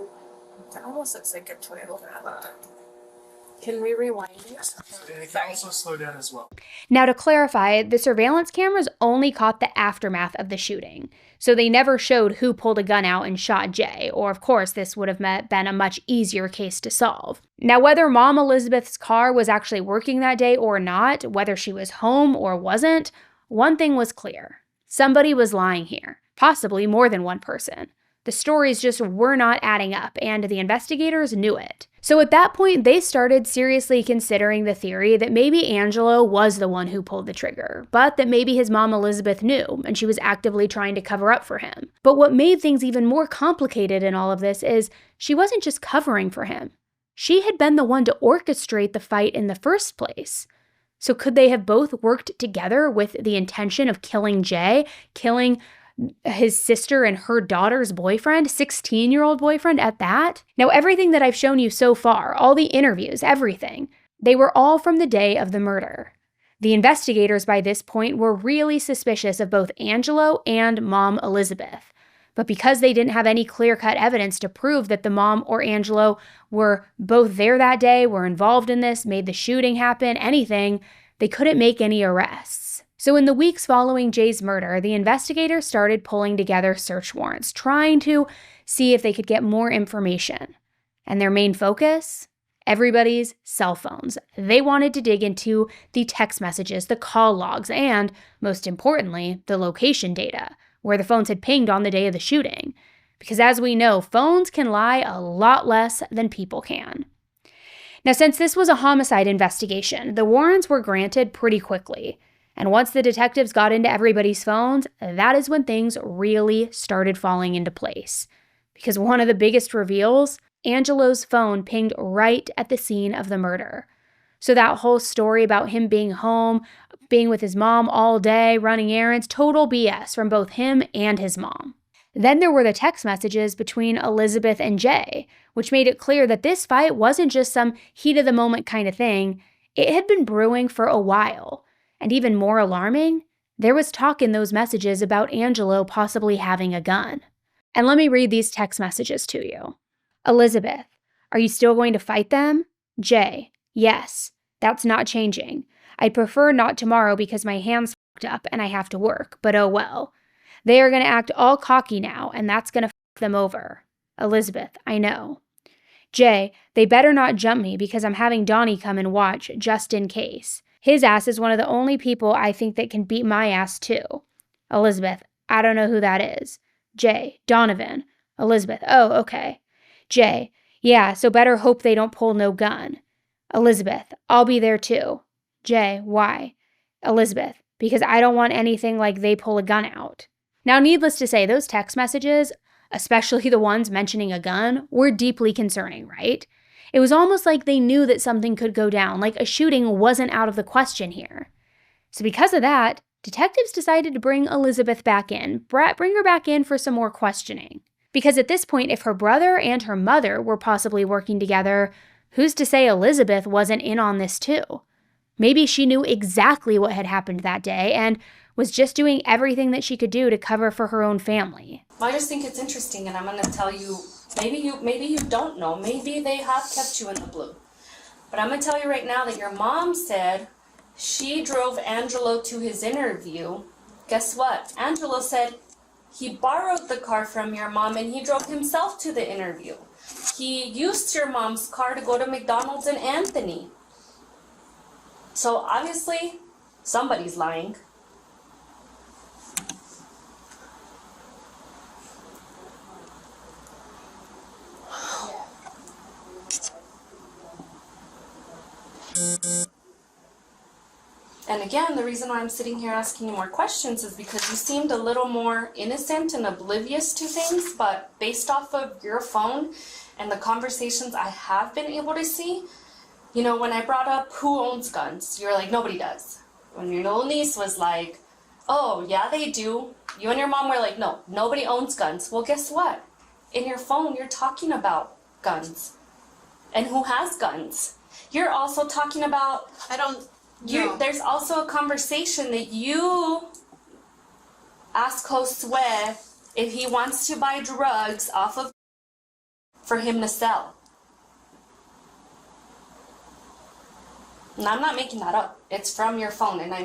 That almost looks like a Toyota. Can we rewind it? And it can also slow down as well. Now, to clarify, the surveillance cameras only caught the aftermath of the shooting. So they never showed who pulled a gun out and shot Jay, or of course, this would have been a much easier case to solve. Now, whether Mom Elizabeth's car was actually working that day or not, whether she was home or wasn't, one thing was clear. Somebody was lying here, possibly more than one person. The stories just were not adding up, and the investigators knew it. So at that point, they started seriously considering the theory that maybe Angelo was the one who pulled the trigger, but that maybe his mom Elizabeth knew, and she was actively trying to cover up for him. But what made things even more complicated in all of this is she wasn't just covering for him. She had been the one to orchestrate the fight in the first place. So could they have both worked together with the intention of killing Jay, killing his sister and her daughter's boyfriend, 16-year-old boyfriend at that? Now, everything that I've shown you so far, all the interviews, everything, They were all from the day of the murder. The investigators by this point were really suspicious of both Angelo and Mom Elizabeth. But because they didn't have any clear-cut evidence to prove that the mom or Angelo were both there that day, were involved in this, made the shooting happen, anything, they couldn't make any arrests. So in the weeks following Jay's murder, the investigators started pulling together search warrants, trying to see if they could get more information. And their main focus? Everybody's cell phones. They wanted to dig into the text messages, the call logs, and, most importantly, the location data, where the phones had pinged on the day of the shooting. Because as we know, phones can lie a lot less than people can. Now, since this was a homicide investigation, the warrants were granted pretty quickly. And once the detectives got into everybody's phones, that is when things really started falling into place. Because one of the biggest reveals, Angelo's phone pinged right at the scene of the murder. So that whole story about him being home, being with his mom all day, running errands, total BS from both him and his mom. Then there were the text messages between Elizabeth and Jay, which made it clear that this fight wasn't just some heat-of-the-moment kind of thing. It had been brewing for a while. And even more alarming, there was talk in those messages about Angelo possibly having a gun. And let me read these text messages to you. Elizabeth, are you still going to fight them? Jay, yes, that's not changing. I'd prefer not tomorrow because my hand's fucked up and I have to work, but oh well. They are going to act all cocky now, and that's going to fuck them over. Elizabeth, I know. Jay, they better not jump me because I'm having Donnie come and watch just in case. His ass is one of the only people I think that can beat my ass too. Elizabeth, I don't know who that is. Jay, Donovan. Elizabeth, oh, okay. Jay, yeah, so better hope they don't pull no gun. Elizabeth, I'll be there too. Jay, why? Elizabeth, because I don't want anything like they pull a gun out. Now, needless to say, those text messages, especially the ones mentioning a gun, were deeply concerning, right? It was almost like they knew that something could go down, like a shooting wasn't out of the question here. So because of that, detectives decided to bring Elizabeth back in, bring her back in for some more questioning. Because at this point, if her brother and her mother were possibly working together, who's to say Elizabeth wasn't in on this too? Maybe she knew exactly what had happened that day and was just doing everything that she could do to cover for her own family. I just think it's interesting, and I'm going to tell you, maybe you don't know. Maybe they have kept you in the blue. But I'm going to tell you right now that your mom said she drove Angelo to his interview. Guess what? Angelo said he borrowed the car from your mom and he drove himself to the interview. He used your mom's car to go to McDonald's and Anthony. So obviously, somebody's lying. And again, the reason why I'm sitting here asking you more questions is because you seemed a little more innocent and oblivious to things, but based off of your phone and the conversations I have been able to see, you know, when I brought up who owns guns, you were like, nobody does. When your little niece was like, oh, yeah, they do. You and your mom were like, no, nobody owns guns. Well, guess what? In your phone, you're talking about guns and who has guns. You're also talking about, there's also a conversation that you ask Josue if he wants to buy drugs off of for him to sell. And I'm not making that up. It's from your phone, and I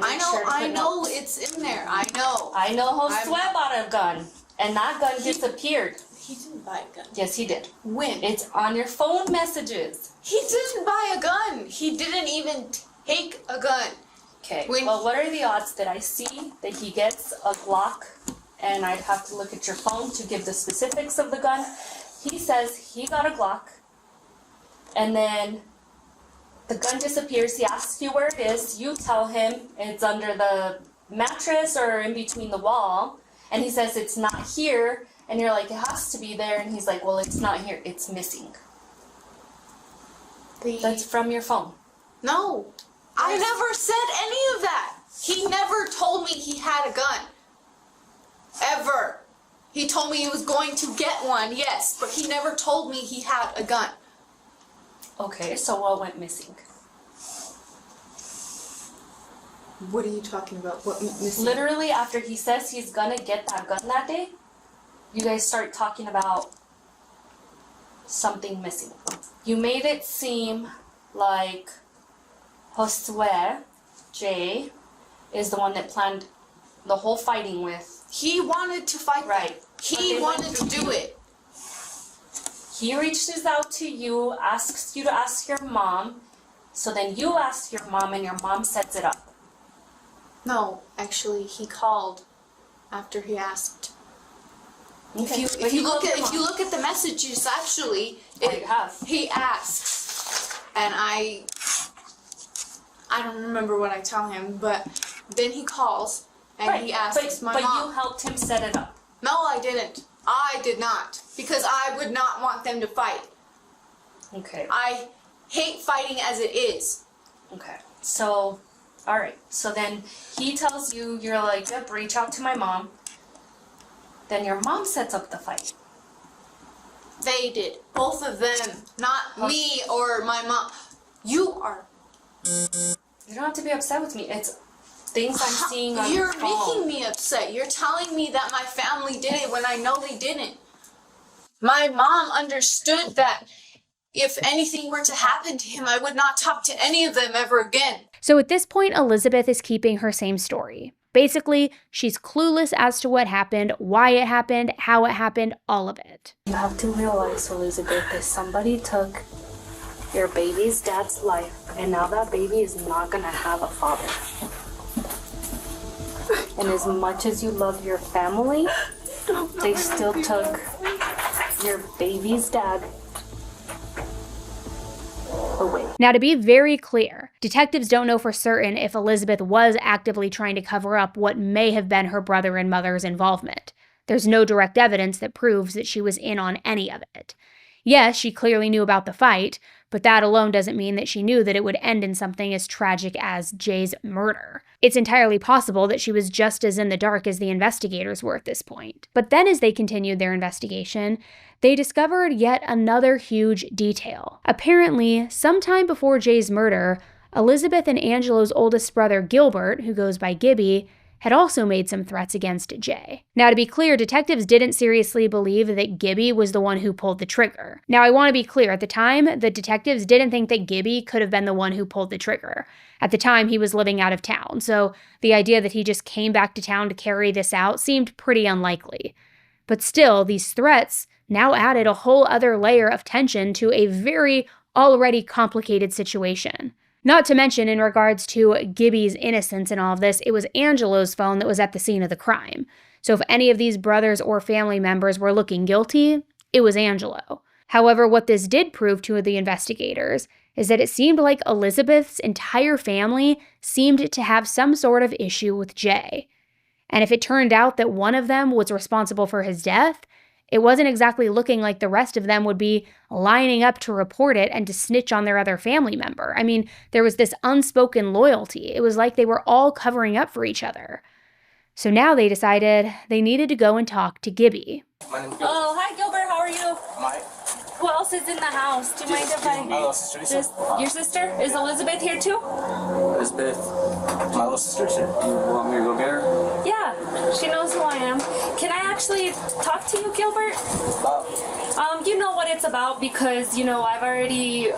know it's in there. I know. I know Josue bought a gun, and that gun disappeared. He didn't buy a gun. Yes, he did. When? It's on your phone messages. He didn't buy a gun. He didn't even take a gun. Okay, well, what are the odds that I see that he gets a Glock, and I'd have to look at your phone to give the specifics of the gun. He says he got a Glock, and then the gun disappears. He asks you where it is. You tell him it's under the mattress or in between the wall, and he says it's not here, and you're like, it has to be there, and he's like, well, it's not here. It's missing. That's from your phone. No. I never said any of that. He never told me he had a gun. Ever. He told me he was going to get one, yes, but he never told me he had a gun. Okay, so what went missing? What are you talking about? What missing? Literally, after he says he's gonna get that gun that day, you guys start talking about something missing. You made it seem like Josue, Jay, is the one that planned the whole fighting with. He wanted to fight. Right. He wanted to do it. He reaches out to you, asks you to ask your mom, so then you ask your mom and your mom sets it up. No, actually, he called after he asked. Okay. If you look at the messages, actually, he asks, and I don't remember what I tell him, but then he calls and he asks my mom. But you helped him set it up. No, I didn't. I did not, because I would not want them to fight. Okay. I hate fighting as it is. Okay. So, all right. So then he tells you, you're like, yep, reach out to my mom. Then your mom sets up the fight. They did. Both of them. Not me or my mom. You are. You don't have to be upset with me. It's things I'm seeing on You're the phone. making me upset. You're telling me that my family did it when I know they didn't. My mom understood that if anything were to happen to him, I would not talk to any of them ever again. So at this point, Elizabeth is keeping her same story. Basically, she's clueless as to what happened, why it happened, how it happened, all of it. You have to realize, Elizabeth, that somebody took your baby's dad's life, and now that baby is not gonna have a father. And as much as you love your family, they still took your baby's dad away. Now, to be very clear, detectives don't know for certain if Elizabeth was actively trying to cover up what may have been her brother and mother's involvement. There's no direct evidence that proves that she was in on any of it. Yes, she clearly knew about the fight, but that alone doesn't mean that she knew that it would end in something as tragic as Jay's murder. It's entirely possible that she was just as in the dark as the investigators were at this point. But then as they continued their investigation, they discovered yet another huge detail. Apparently, sometime before Jay's murder, Elizabeth and Angelo's oldest brother, Gilbert, who goes by Gibby, had also made some threats against Jay. Now, to be clear, detectives didn't seriously believe that Gibby was the one who pulled the trigger. Now, I want to be clear, at the time, the detectives didn't think that Gibby could have been the one who pulled the trigger. At the time, he was living out of town, so the idea that he just came back to town to carry this out seemed pretty unlikely. But still, these threats now added a whole other layer of tension to a very already complicated situation. Not to mention, in regards to Gibby's innocence in all of this, it was Angelo's phone that was at the scene of the crime. So if any of these brothers or family members were looking guilty, it was Angelo. However, what this did prove to the investigators is that it seemed like Elizabeth's entire family seemed to have some sort of issue with Jay. And if it turned out that one of them was responsible for his death, it wasn't exactly looking like the rest of them would be lining up to report it and to snitch on their other family member. I mean, there was this unspoken loyalty. It was like they were all covering up for each other. So now they decided they needed to go and talk to Gibby. Oh, hi Gilbert, how are you? My Who else is in the house? Do you mind if I... little sister. Your sister? Is Elizabeth here too? Elizabeth, my little sister said, you want me to go get her? Yeah, she knows who I am. Can I actually talk to you, Gilbert? You know what it's about because, I've already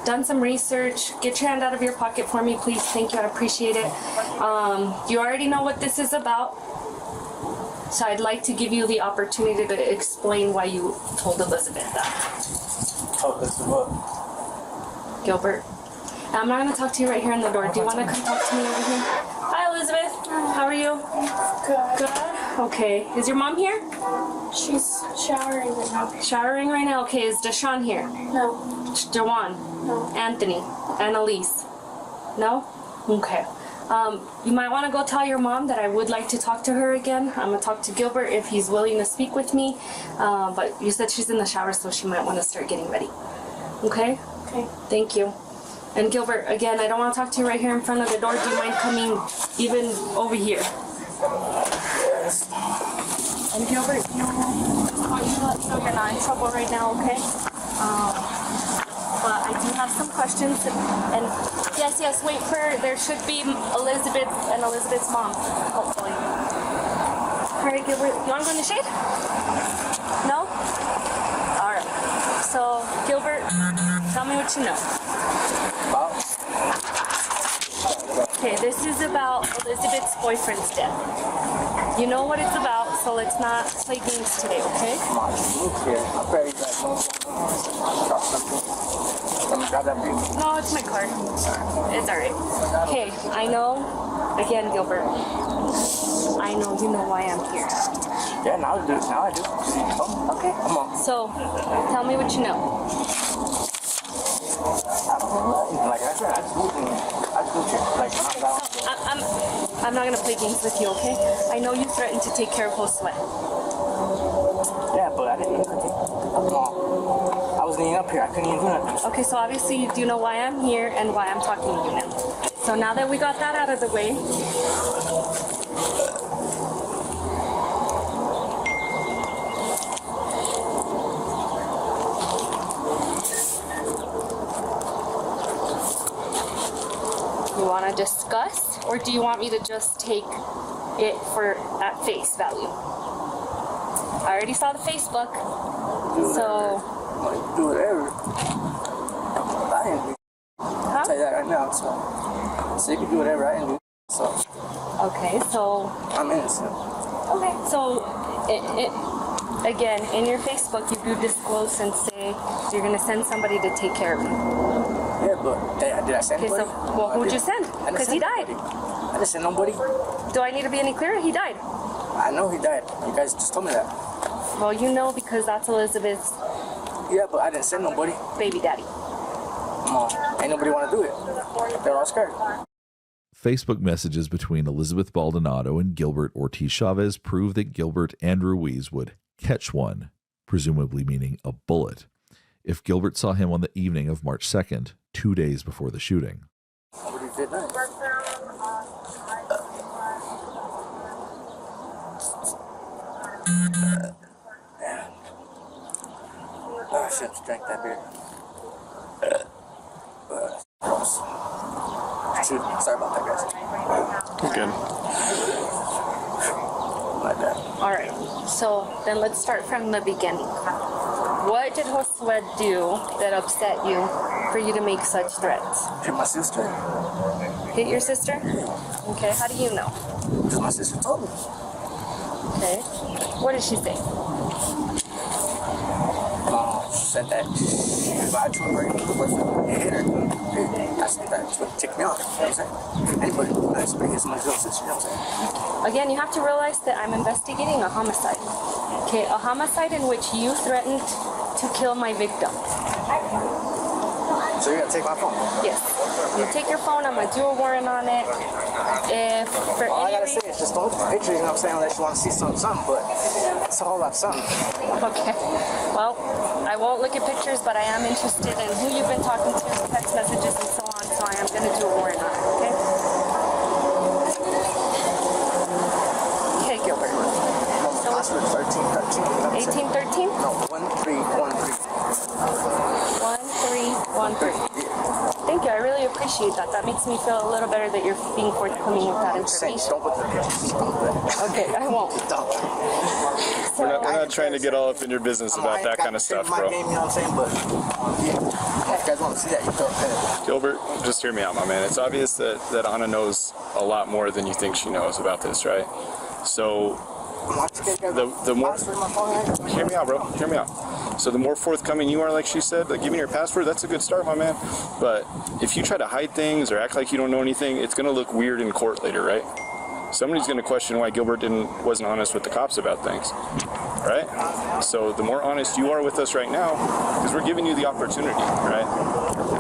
done some research. Get your hand out of your pocket for me, please. Thank you, I appreciate it. You already know what this is about. So I'd like to give you the opportunity to explain why you told Elizabeth that. Oh, that's what? Gilbert, I'm not going to talk to you right here in the door. Do you want to come talk to me over here? Hi, Elizabeth. How are you? Good. Good? Okay. Is your mom here? She's showering right now. Showering right now? Okay. Is Deshaun here? No. Jawan? No. Anthony? And Elise? No? Okay. You might want to go tell your mom that I would like to talk to her again. I'm going to talk to Gilbert if he's willing to speak with me. But you said she's in the shower, so she might want to start getting ready. Okay? Okay. Thank you. And Gilbert, again, I don't want to talk to you right here in front of the door. Do you mind coming even over here? And Gilbert, I want you to let me know you're not in trouble right now, okay? but I do have some questions. And yes, wait for, there should be Elizabeth and Elizabeth's mom, hopefully. All right, Gilbert, you want to go in the shade? No? All right. So, Gilbert, tell me what you know. Okay, this is about Elizabeth's boyfriend's death. You know what it's about, so let's not play games today, okay? No, it's my car. It's alright. Okay, I know, again, Gilbert, I know you know why I'm here. Yeah, now I do. Okay. Come on. So, tell me what you know. Like I said, I'm not gonna play games with you, okay? I know you threatened to take care of Josue. Yeah, but I didn't even take. I wasn't even up here. I couldn't even do nothing. Okay, so obviously you do know why I'm here and why I'm talking to you now. So now that we got that out of the way, you want to discuss, or do you want me to just take it at face value? I already saw the Facebook, so Do whatever. I didn't do. I'll tell you that right now. So you can do whatever I didn't do. So. Okay, so. I'm innocent. Okay, so again, in your Facebook, you do disclose and say you're gonna send somebody to take care of you. Yeah, but did I send anybody? Okay, so who'd you send? Because he died. I didn't send nobody. Do I need to be any clearer? He died. I know he died. You guys just told me that. Well, you know because that's Elizabeth's. Yeah, but I didn't send nobody. Baby daddy. Ain't nobody want to do it. They're all scared. Facebook messages between Elizabeth Baldonado and Gilbert Ortiz Chavez prove that Gilbert and Ruiz would catch one, presumably meaning a bullet, if Gilbert saw him on the evening of March 2nd, 2 days before the shooting. Nobody did that. I should have drank that beer. Gross. Sorry about that, guys. Good. My bad. All right. So then let's start from the beginning. What did Josue do that upset you for you to make such threats? Hit my sister. Hit your sister? Okay. How do you know? Because my sister told me. Okay. What did she say? She said that if I told her and hit her, that's what ticked me off. You know what I'm saying? Anybody, I hit somebody else's, you know what I'm saying? Again, you have to realize that I'm investigating a homicide. Okay, a homicide in which you threatened to kill my victim. So you're gonna take my phone? Yes. You take your phone, I'm gonna do a warrant on it. If for all I any gotta say is just don't look at the picture, you know what I'm saying, unless you want to see something, but it's a whole lot of something. Okay. Well, I won't look at pictures, but I am interested in who you've been talking to, text messages and so on, so I am gonna do a warrant on it, okay? Okay, Gilbert. So Password 1313. 1813? No, 1313. 1313. Thank you. I really appreciate that. That makes me feel a little better that you're being forthcoming with that information. Don't look at the pictures. Okay, I won't. Don't. We're not trying to get all up in your business about that kind of stuff, bro. Game, you know what I'm saying? But yeah, if you guys want to see that, you go. Gilbert, just hear me out, my man. It's obvious that Anna knows a lot more than you think she knows about this, right? So the more, hear me out, bro. Hear me out. So the more forthcoming you are, like she said, like giving your password, that's a good start, my man. But if you try to hide things or act like you don't know anything, it's gonna look weird in court later, right? Somebody's gonna question why Gilbert wasn't honest with the cops about things, right? So the more honest you are with us right now, because we're giving you the opportunity, right?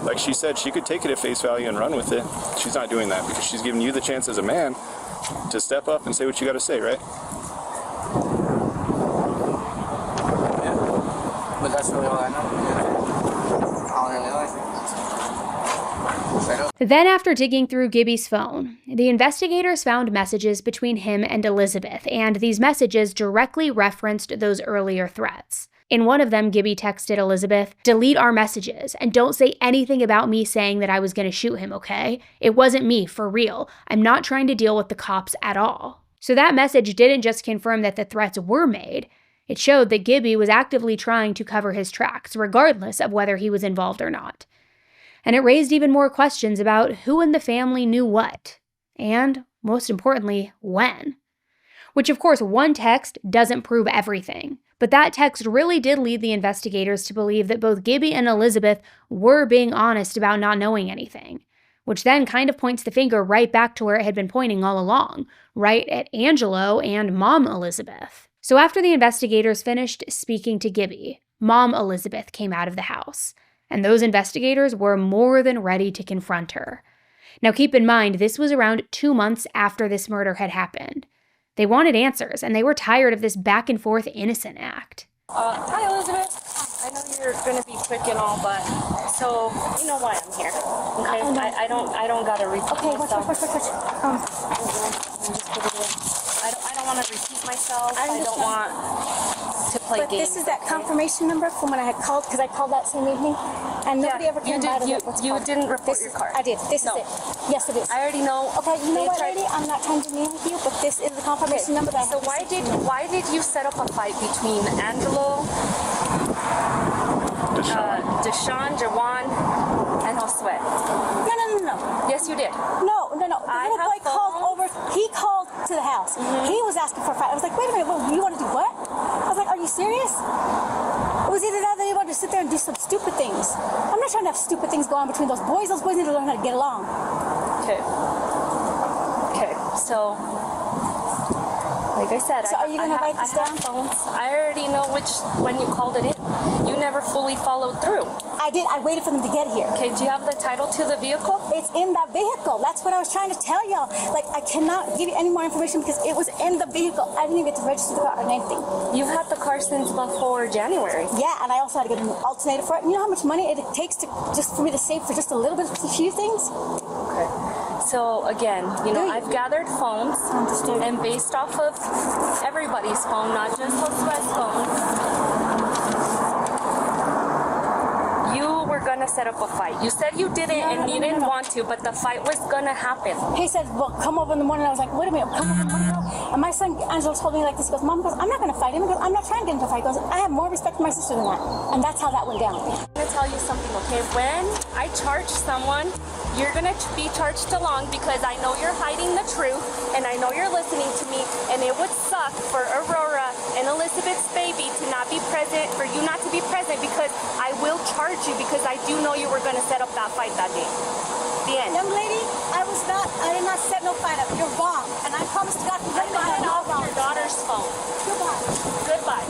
Like she said, she could take it at face value and run with it. She's not doing that because she's giving you the chance as a man to step up and say what you gotta say, right? But that's really all I know. I don't really know. Then, after digging through Gibby's phone, the investigators found messages between him and Elizabeth, and these messages directly referenced those earlier threats. In one of them, Gibby texted Elizabeth, "Delete our messages and don't say anything about me saying that I was going to shoot him, okay? It wasn't me, for real. I'm not trying to deal with the cops at all." So that message didn't just confirm that the threats were made. It showed that Gibby was actively trying to cover his tracks, regardless of whether he was involved or not. And it raised even more questions about who in the family knew what, and, most importantly, when. Which, of course, one text doesn't prove everything. But that text really did lead the investigators to believe that both Gibby and Elizabeth were being honest about not knowing anything, which then kind of points the finger right back to where it had been pointing all along, right at Angelo and Mom Elizabeth. So after the investigators finished speaking to Gibby, Mom Elizabeth came out of the house, and those investigators were more than ready to confront her. Now keep in mind, this was around 2 months after this murder had happened. They wanted answers, and they were tired of this back-and-forth innocent act. Hi, Elizabeth. I know you're going to be quick and all, but so you know why I'm here, okay? I don't got to repeat myself. Watch. I don't want to repeat myself. I don't want to play games. But this is that confirmation number from when I had called, because I called that same evening, and nobody ever came by to get what's You called. didn't report your car. I did. This is it. Yes, it is. I already know. Okay, you know what, lady? I'm not trying to deal with you, but this is the confirmation number that I So why did you set up a fight between Angelo, Deshaun, Jawan, and Josue? No. Yes, you did. No. The little boy called over. He called to the house. Mm-hmm. He was asking for a fight. I was like, wait a minute, you want to do what? I was like, are you serious? It was either that or they wanted to sit there and do some stupid things. I'm not trying to have stupid things go on between those boys. Those boys need to learn how to get along. Okay. So, like I said, So are you going to write this down? Phones. I already know when you called it in. You never fully followed through. I did. I waited for them to get here. Okay, do you have the title to the vehicle? It's in that vehicle. That's what I was trying to tell y'all. Like, I cannot give you any more information because it was in the vehicle. I didn't even get to register the car or anything. You've had the car since before January. Yeah, and I also had to get an alternator for it. You know how much money it takes to just for me to save for just a little bit, a few things? Okay. So again, I've gathered phones, and based off of everybody's phone, not just Josue's phone, you were gonna set up a fight. You said you didn't, and you didn't want to, but the fight was gonna happen. He said, well, come over in the morning. I was like, wait a minute, come over in the morning. And my son, Angelo, told me like this. He goes, Mom, I'm not gonna fight him. He goes, I'm not trying to get into a fight. He goes, I have more respect for my sister than that. And that's how that went down. I'm gonna tell you something, okay? When I charge someone, you're gonna be charged along because I know you're hiding the truth and I know you're listening to me, and it would suck for Aurora and Elizabeth's baby to not be present, for you not to be present, because I will charge you because I do know you were gonna set up that fight that day. The end. Young lady, I did not set no fight up. You're wrong. And I promise to God, I got it off your daughter's phone. Goodbye.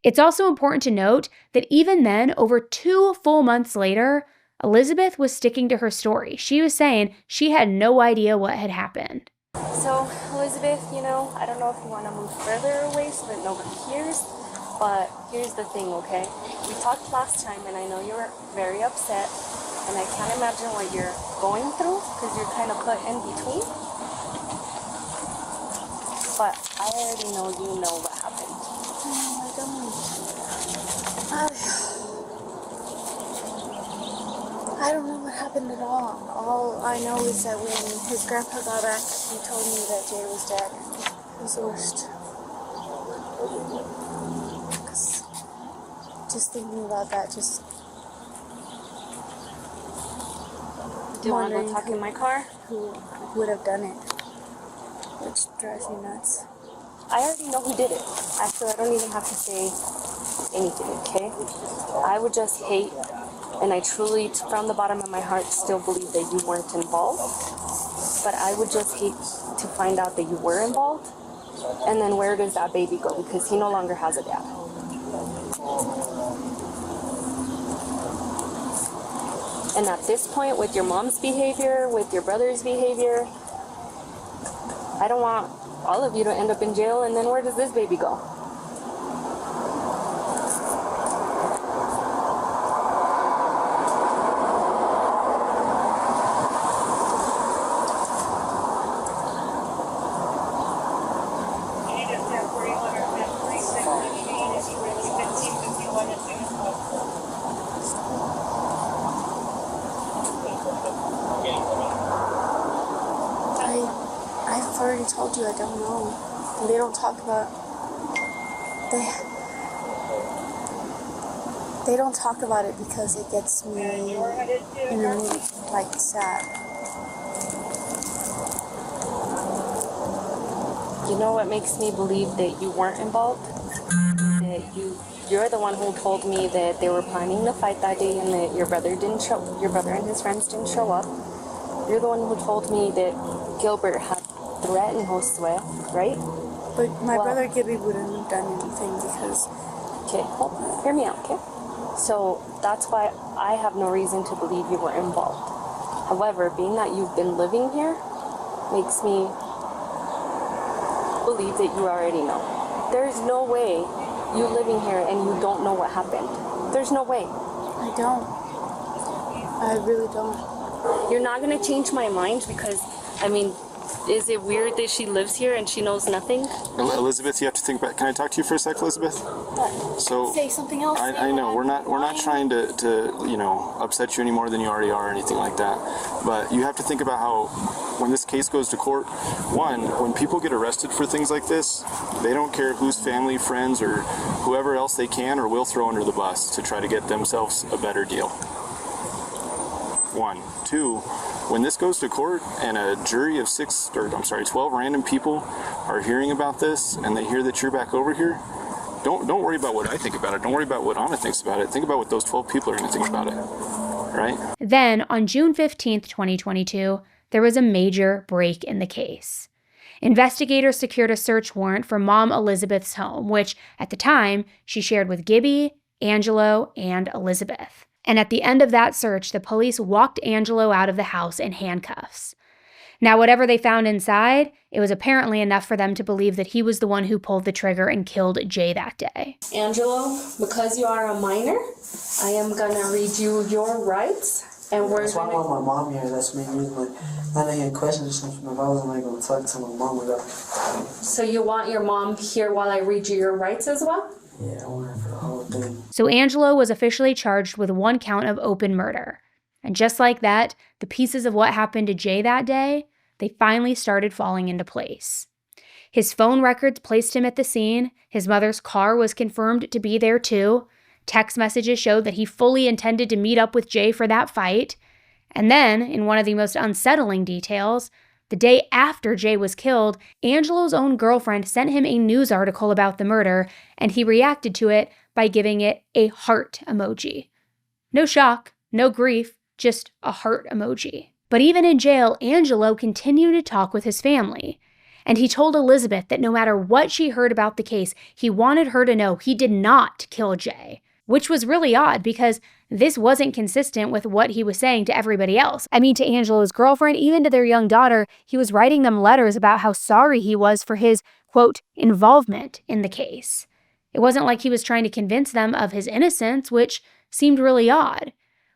It's also important to note that even then, over 2 full months later, Elizabeth was sticking to her story. She was saying she had no idea what had happened. So, Elizabeth, I don't know if you want to move further away so that nobody hears, but here's the thing, okay? We talked last time, and I know you were very upset, and I can't imagine what you're going through because you're kind of put in between. But I already know you know what happened. I don't. I don't know what happened at all. All I know is that when his grandpa got back, he told me that Jay was dead. It was the worst. Just thinking about that, just... Do you want to go talk in my car? Who would have done it? Which drives me nuts. I already know who did it. Actually, I don't even have to say anything, okay? I would just hate, and I truly, from the bottom of my heart, still believe that you weren't involved. But I would just hate to find out that you were involved. And then where does that baby go? Because he no longer has a dad. And at this point, with your mom's behavior, with your brother's behavior, I don't want all of you to end up in jail, and then where does this baby go? already told you, I don't know. They don't talk about... They don't talk about it because it gets me in a mood, like, sad. You know what makes me believe that you weren't involved? That you're the one who told me that they were planning to fight that day and that your brother and his friends didn't show up. You're the one who told me that Gilbert had threatened Josue, right? But my brother Gibby wouldn't have done anything because... Okay, well, hear me out, okay? So that's why I have no reason to believe you were involved. However, being that you've been living here makes me believe that you already know. There's no way you living here and you don't know what happened. There's no way. I don't. I really don't. You're not going to change my mind because, I mean, is it weird that she lives here and she knows nothing? Elizabeth, you have to think about... Can I talk to you for a sec, Elizabeth? What? So say something else. I know we're not trying to you know, upset you any more than you already are or anything like that. But you have to think about how when this case goes to court, one, when people get arrested for things like this, they don't care whose family, friends, or whoever else they can or will throw under the bus to try to get themselves a better deal. One. Two, when this goes to court and a jury of 12 random people are hearing about this and they hear that you're back over here, don't worry about what I think about it. Don't worry about what Anna thinks about it. Think about what those 12 people are going to think about it, right? Then, on June 15th, 2022, there was a major break in the case. Investigators secured a search warrant for Mom Elizabeth's home, which, at the time, she shared with Gibby, Angelo, and Elizabeth. And at the end of that search, the police walked Angelo out of the house in handcuffs. Now, whatever they found inside, it was apparently enough for them to believe that he was the one who pulled the trigger and killed Jay that day. Angelo, because you are a minor, I am gonna read you your rights, and That's why I want my mom here. That's me. Like, I didn't get questions or something. If I wasn't like going to talk to my mom about. So you want your mom here while I read you your rights as well? Yeah, I want her for the whole thing. So Angelo was officially charged with 1 count of open murder. And just like that, the pieces of what happened to Jay that day, they finally started falling into place. His phone records placed him at the scene. His mother's car was confirmed to be there too. Text messages showed that he fully intended to meet up with Jay for that fight. And then, in one of the most unsettling details, the day after Jay was killed, Angelo's own girlfriend sent him a news article about the murder, and he reacted to it by giving it a heart emoji. No shock, no grief, just a heart emoji. But even in jail, Angelo continued to talk with his family. And he told Elizabeth that no matter what she heard about the case, he wanted her to know he did not kill Jay. Which was really odd because this wasn't consistent with what he was saying to everybody else. I mean, to Angelo's girlfriend, even to their young daughter, he was writing them letters about how sorry he was for his, quote, involvement in the case. It wasn't like he was trying to convince them of his innocence, which seemed really odd.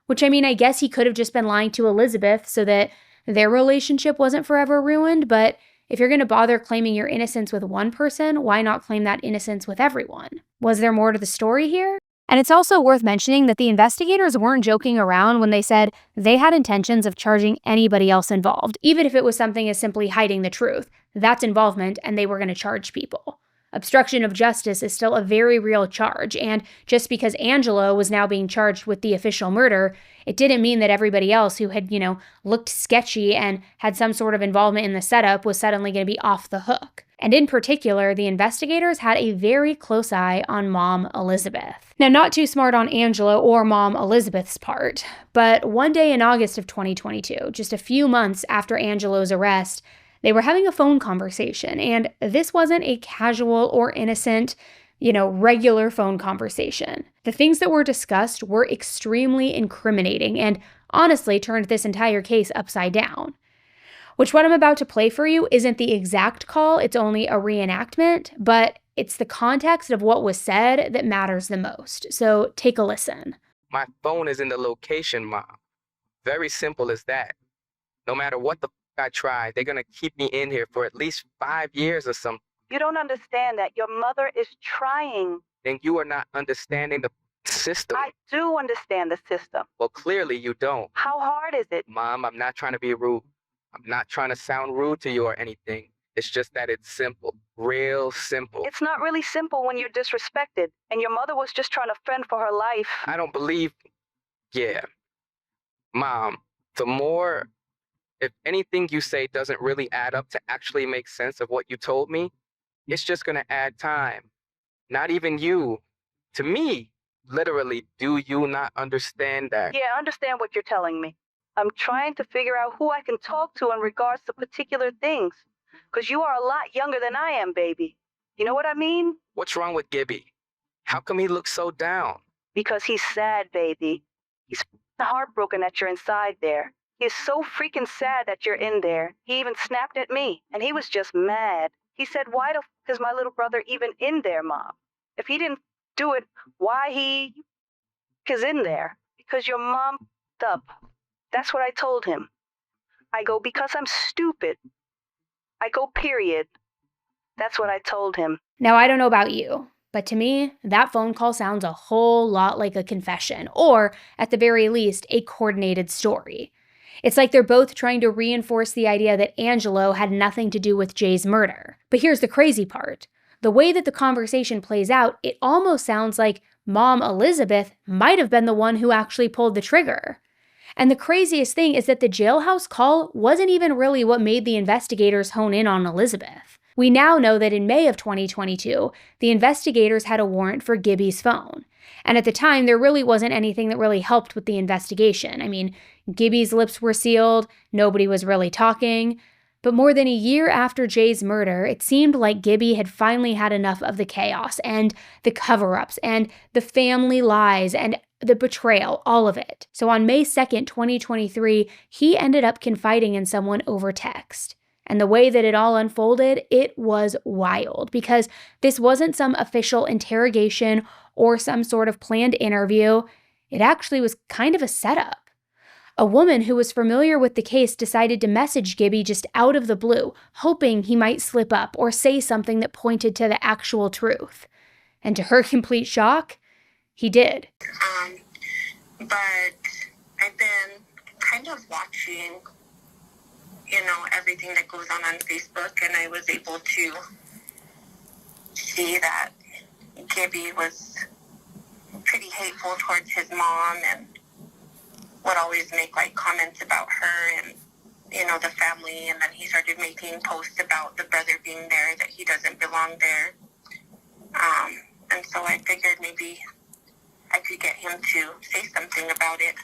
Which, I mean, I guess he could have just been lying to Elizabeth so that their relationship wasn't forever ruined, but if you're going to bother claiming your innocence with one person, why not claim that innocence with everyone? Was there more to the story here? And it's also worth mentioning that the investigators weren't joking around when they said they had intentions of charging anybody else involved, even if it was something as simply hiding the truth. That's involvement, and they were going to charge people. Obstruction of justice is still a very real charge, and just because Angelo was now being charged with the official murder, it didn't mean that everybody else who had, looked sketchy and had some sort of involvement in the setup was suddenly going to be off the hook. And in particular, the investigators had a very close eye on Mom Elizabeth. Now, not too smart on Angelo or Mom Elizabeth's part, but one day in August of 2022, just a few months after Angelo's arrest, they were having a phone conversation, and this wasn't a casual or innocent, regular phone conversation. The things that were discussed were extremely incriminating and honestly turned this entire case upside down. Which what I'm about to play for you isn't the exact call, it's only a reenactment, but it's the context of what was said that matters the most. So take a listen. My phone is in the location, Mom. Very simple as that. No matter what the I try, they're gonna keep me in here for at least 5 years or something. You don't understand that. Your mother is trying. Then you are not understanding the system. I do understand the system. Well, clearly you don't. How hard is it? Mom, I'm not trying to be rude. I'm not trying to sound rude to you or anything. It's just that it's simple, real simple. It's not really simple when you're disrespected, and your mother was just trying to fend for her life. I don't believe, yeah. Mom, if anything you say doesn't really add up to actually make sense of what you told me, it's just gonna add time. Not even you. To me, literally, do you not understand that? Yeah, I understand what you're telling me. I'm trying to figure out who I can talk to in regards to particular things. Because you are a lot younger than I am, baby. You know what I mean? What's wrong with Gibby? How come he looks so down? Because he's sad, baby. He's heartbroken that you're inside there. He's so freaking sad that you're in there. He even snapped at me, and he was just mad. He said, why the f*** is my little brother even in there, Mom? If he didn't do it, why he is in there? Because your mom f***ed up. That's what I told him. I go, because I'm stupid. I go, period. That's what I told him. Now, I don't know about you, but to me, that phone call sounds a whole lot like a confession, or at the very least, a coordinated story. It's like they're both trying to reinforce the idea that Angelo had nothing to do with Jay's murder. But here's the crazy part. The way that the conversation plays out, it almost sounds like Mom Elizabeth might have been the one who actually pulled the trigger. And the craziest thing is that the jailhouse call wasn't even really what made the investigators hone in on Elizabeth. We now know that in May of 2022, the investigators had a warrant for Gibby's phone. And at the time, there really wasn't anything that really helped with the investigation. I mean, Gibby's lips were sealed, nobody was really talking. But more than a year after Jay's murder, it seemed like Gibby had finally had enough of the chaos and the cover-ups and the family lies and the betrayal, all of it. So on May 2nd, 2023, he ended up confiding in someone over text. And the way that it all unfolded, it was wild because this wasn't some official interrogation or some sort of planned interview. It actually was kind of a setup. A woman who was familiar with the case decided to message Gibby just out of the blue, hoping he might slip up or say something that pointed to the actual truth. And to her complete shock, he did. But I've been kind of watching, everything that goes on Facebook, and I was able to see that Gibby was pretty hateful towards his mom and would always make comments about her and the family, and then he started making posts about the brother being there, that he doesn't belong there. And so I figured maybe I could get him to say something about it.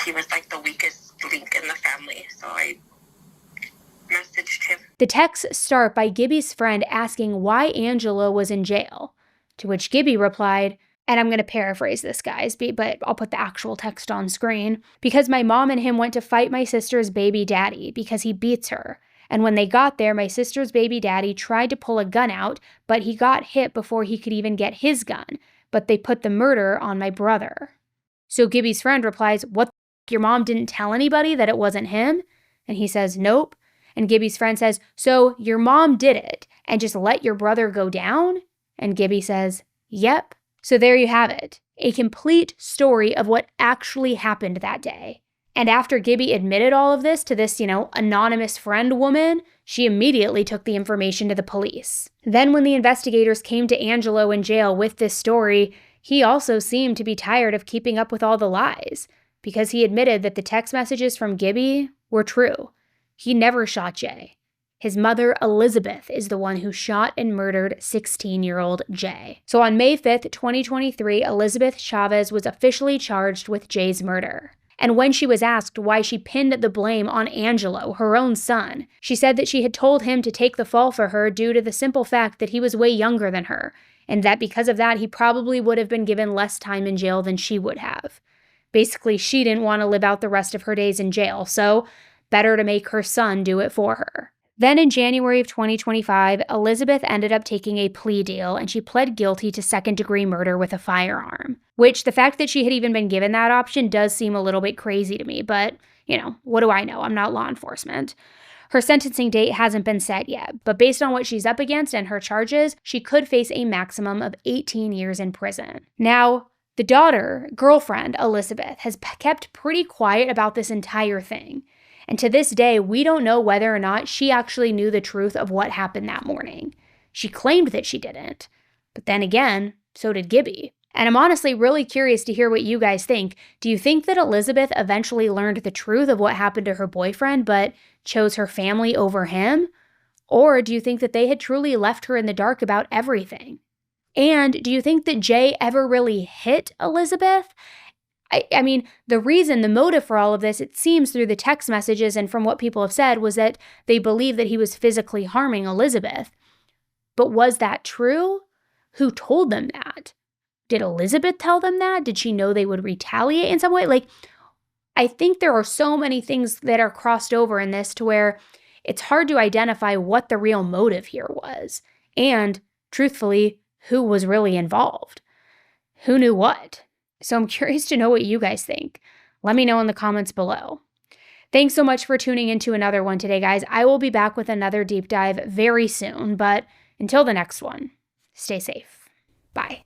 He was the weakest link in the family, so I messaged him. The texts start by Gibby's friend asking why Angelo was in jail, to which Gibby replied, and I'm going to paraphrase this, guys, but I'll put the actual text on screen, because my mom and him went to fight my sister's baby daddy because he beats her. And when they got there, my sister's baby daddy tried to pull a gun out, but he got hit before he could even get his gun. But they put the murder on my brother. So Gibby's friend replies, what the f***, your mom didn't tell anybody that it wasn't him? And he says, nope. And Gibby's friend says, so your mom did it and just let your brother go down? And Gibby says, yep. So there you have it, a complete story of what actually happened that day. And after Gibby admitted all of this to this, anonymous friend woman, she immediately took the information to the police. Then when the investigators came to Angelo in jail with this story, he also seemed to be tired of keeping up with all the lies, because he admitted that the text messages from Gibby were true. He never shot Jay. His mother, Elizabeth, is the one who shot and murdered 16-year-old Jay. So on May 5th, 2023, Elizabeth Chavez was officially charged with Jay's murder. And when she was asked why she pinned the blame on Angelo, her own son, she said that she had told him to take the fall for her due to the simple fact that he was way younger than her, and that because of that, he probably would have been given less time in jail than she would have. Basically, she didn't want to live out the rest of her days in jail, so better to make her son do it for her. Then in January of 2025, Elizabeth ended up taking a plea deal and she pled guilty to second-degree murder with a firearm, which the fact that she had even been given that option does seem a little bit crazy to me, but, what do I know? I'm not law enforcement. Her sentencing date hasn't been set yet, but based on what she's up against and her charges, she could face a maximum of 18 years in prison. Now, the girlfriend, Elizabeth, has kept pretty quiet about this entire thing. And to this day, we don't know whether or not she actually knew the truth of what happened that morning. She claimed that she didn't. But then again, so did Gibby. And I'm honestly really curious to hear what you guys think. Do you think that Elizabeth eventually learned the truth of what happened to her boyfriend, but chose her family over him? Or do you think that they had truly left her in the dark about everything? And do you think that Jay ever really hit Elizabeth? I mean, the motive for all of this, it seems through the text messages and from what people have said, was that they believe that he was physically harming Elizabeth. But was that true? Who told them that? Did Elizabeth tell them that? Did she know they would retaliate in some way? Like, I think there are so many things that are crossed over in this to where it's hard to identify what the real motive here was. And, truthfully, who was really involved? Who knew what? So I'm curious to know what you guys think. Let me know in the comments below. Thanks so much for tuning into another one today, guys. I will be back with another deep dive very soon, but until the next one, stay safe. Bye.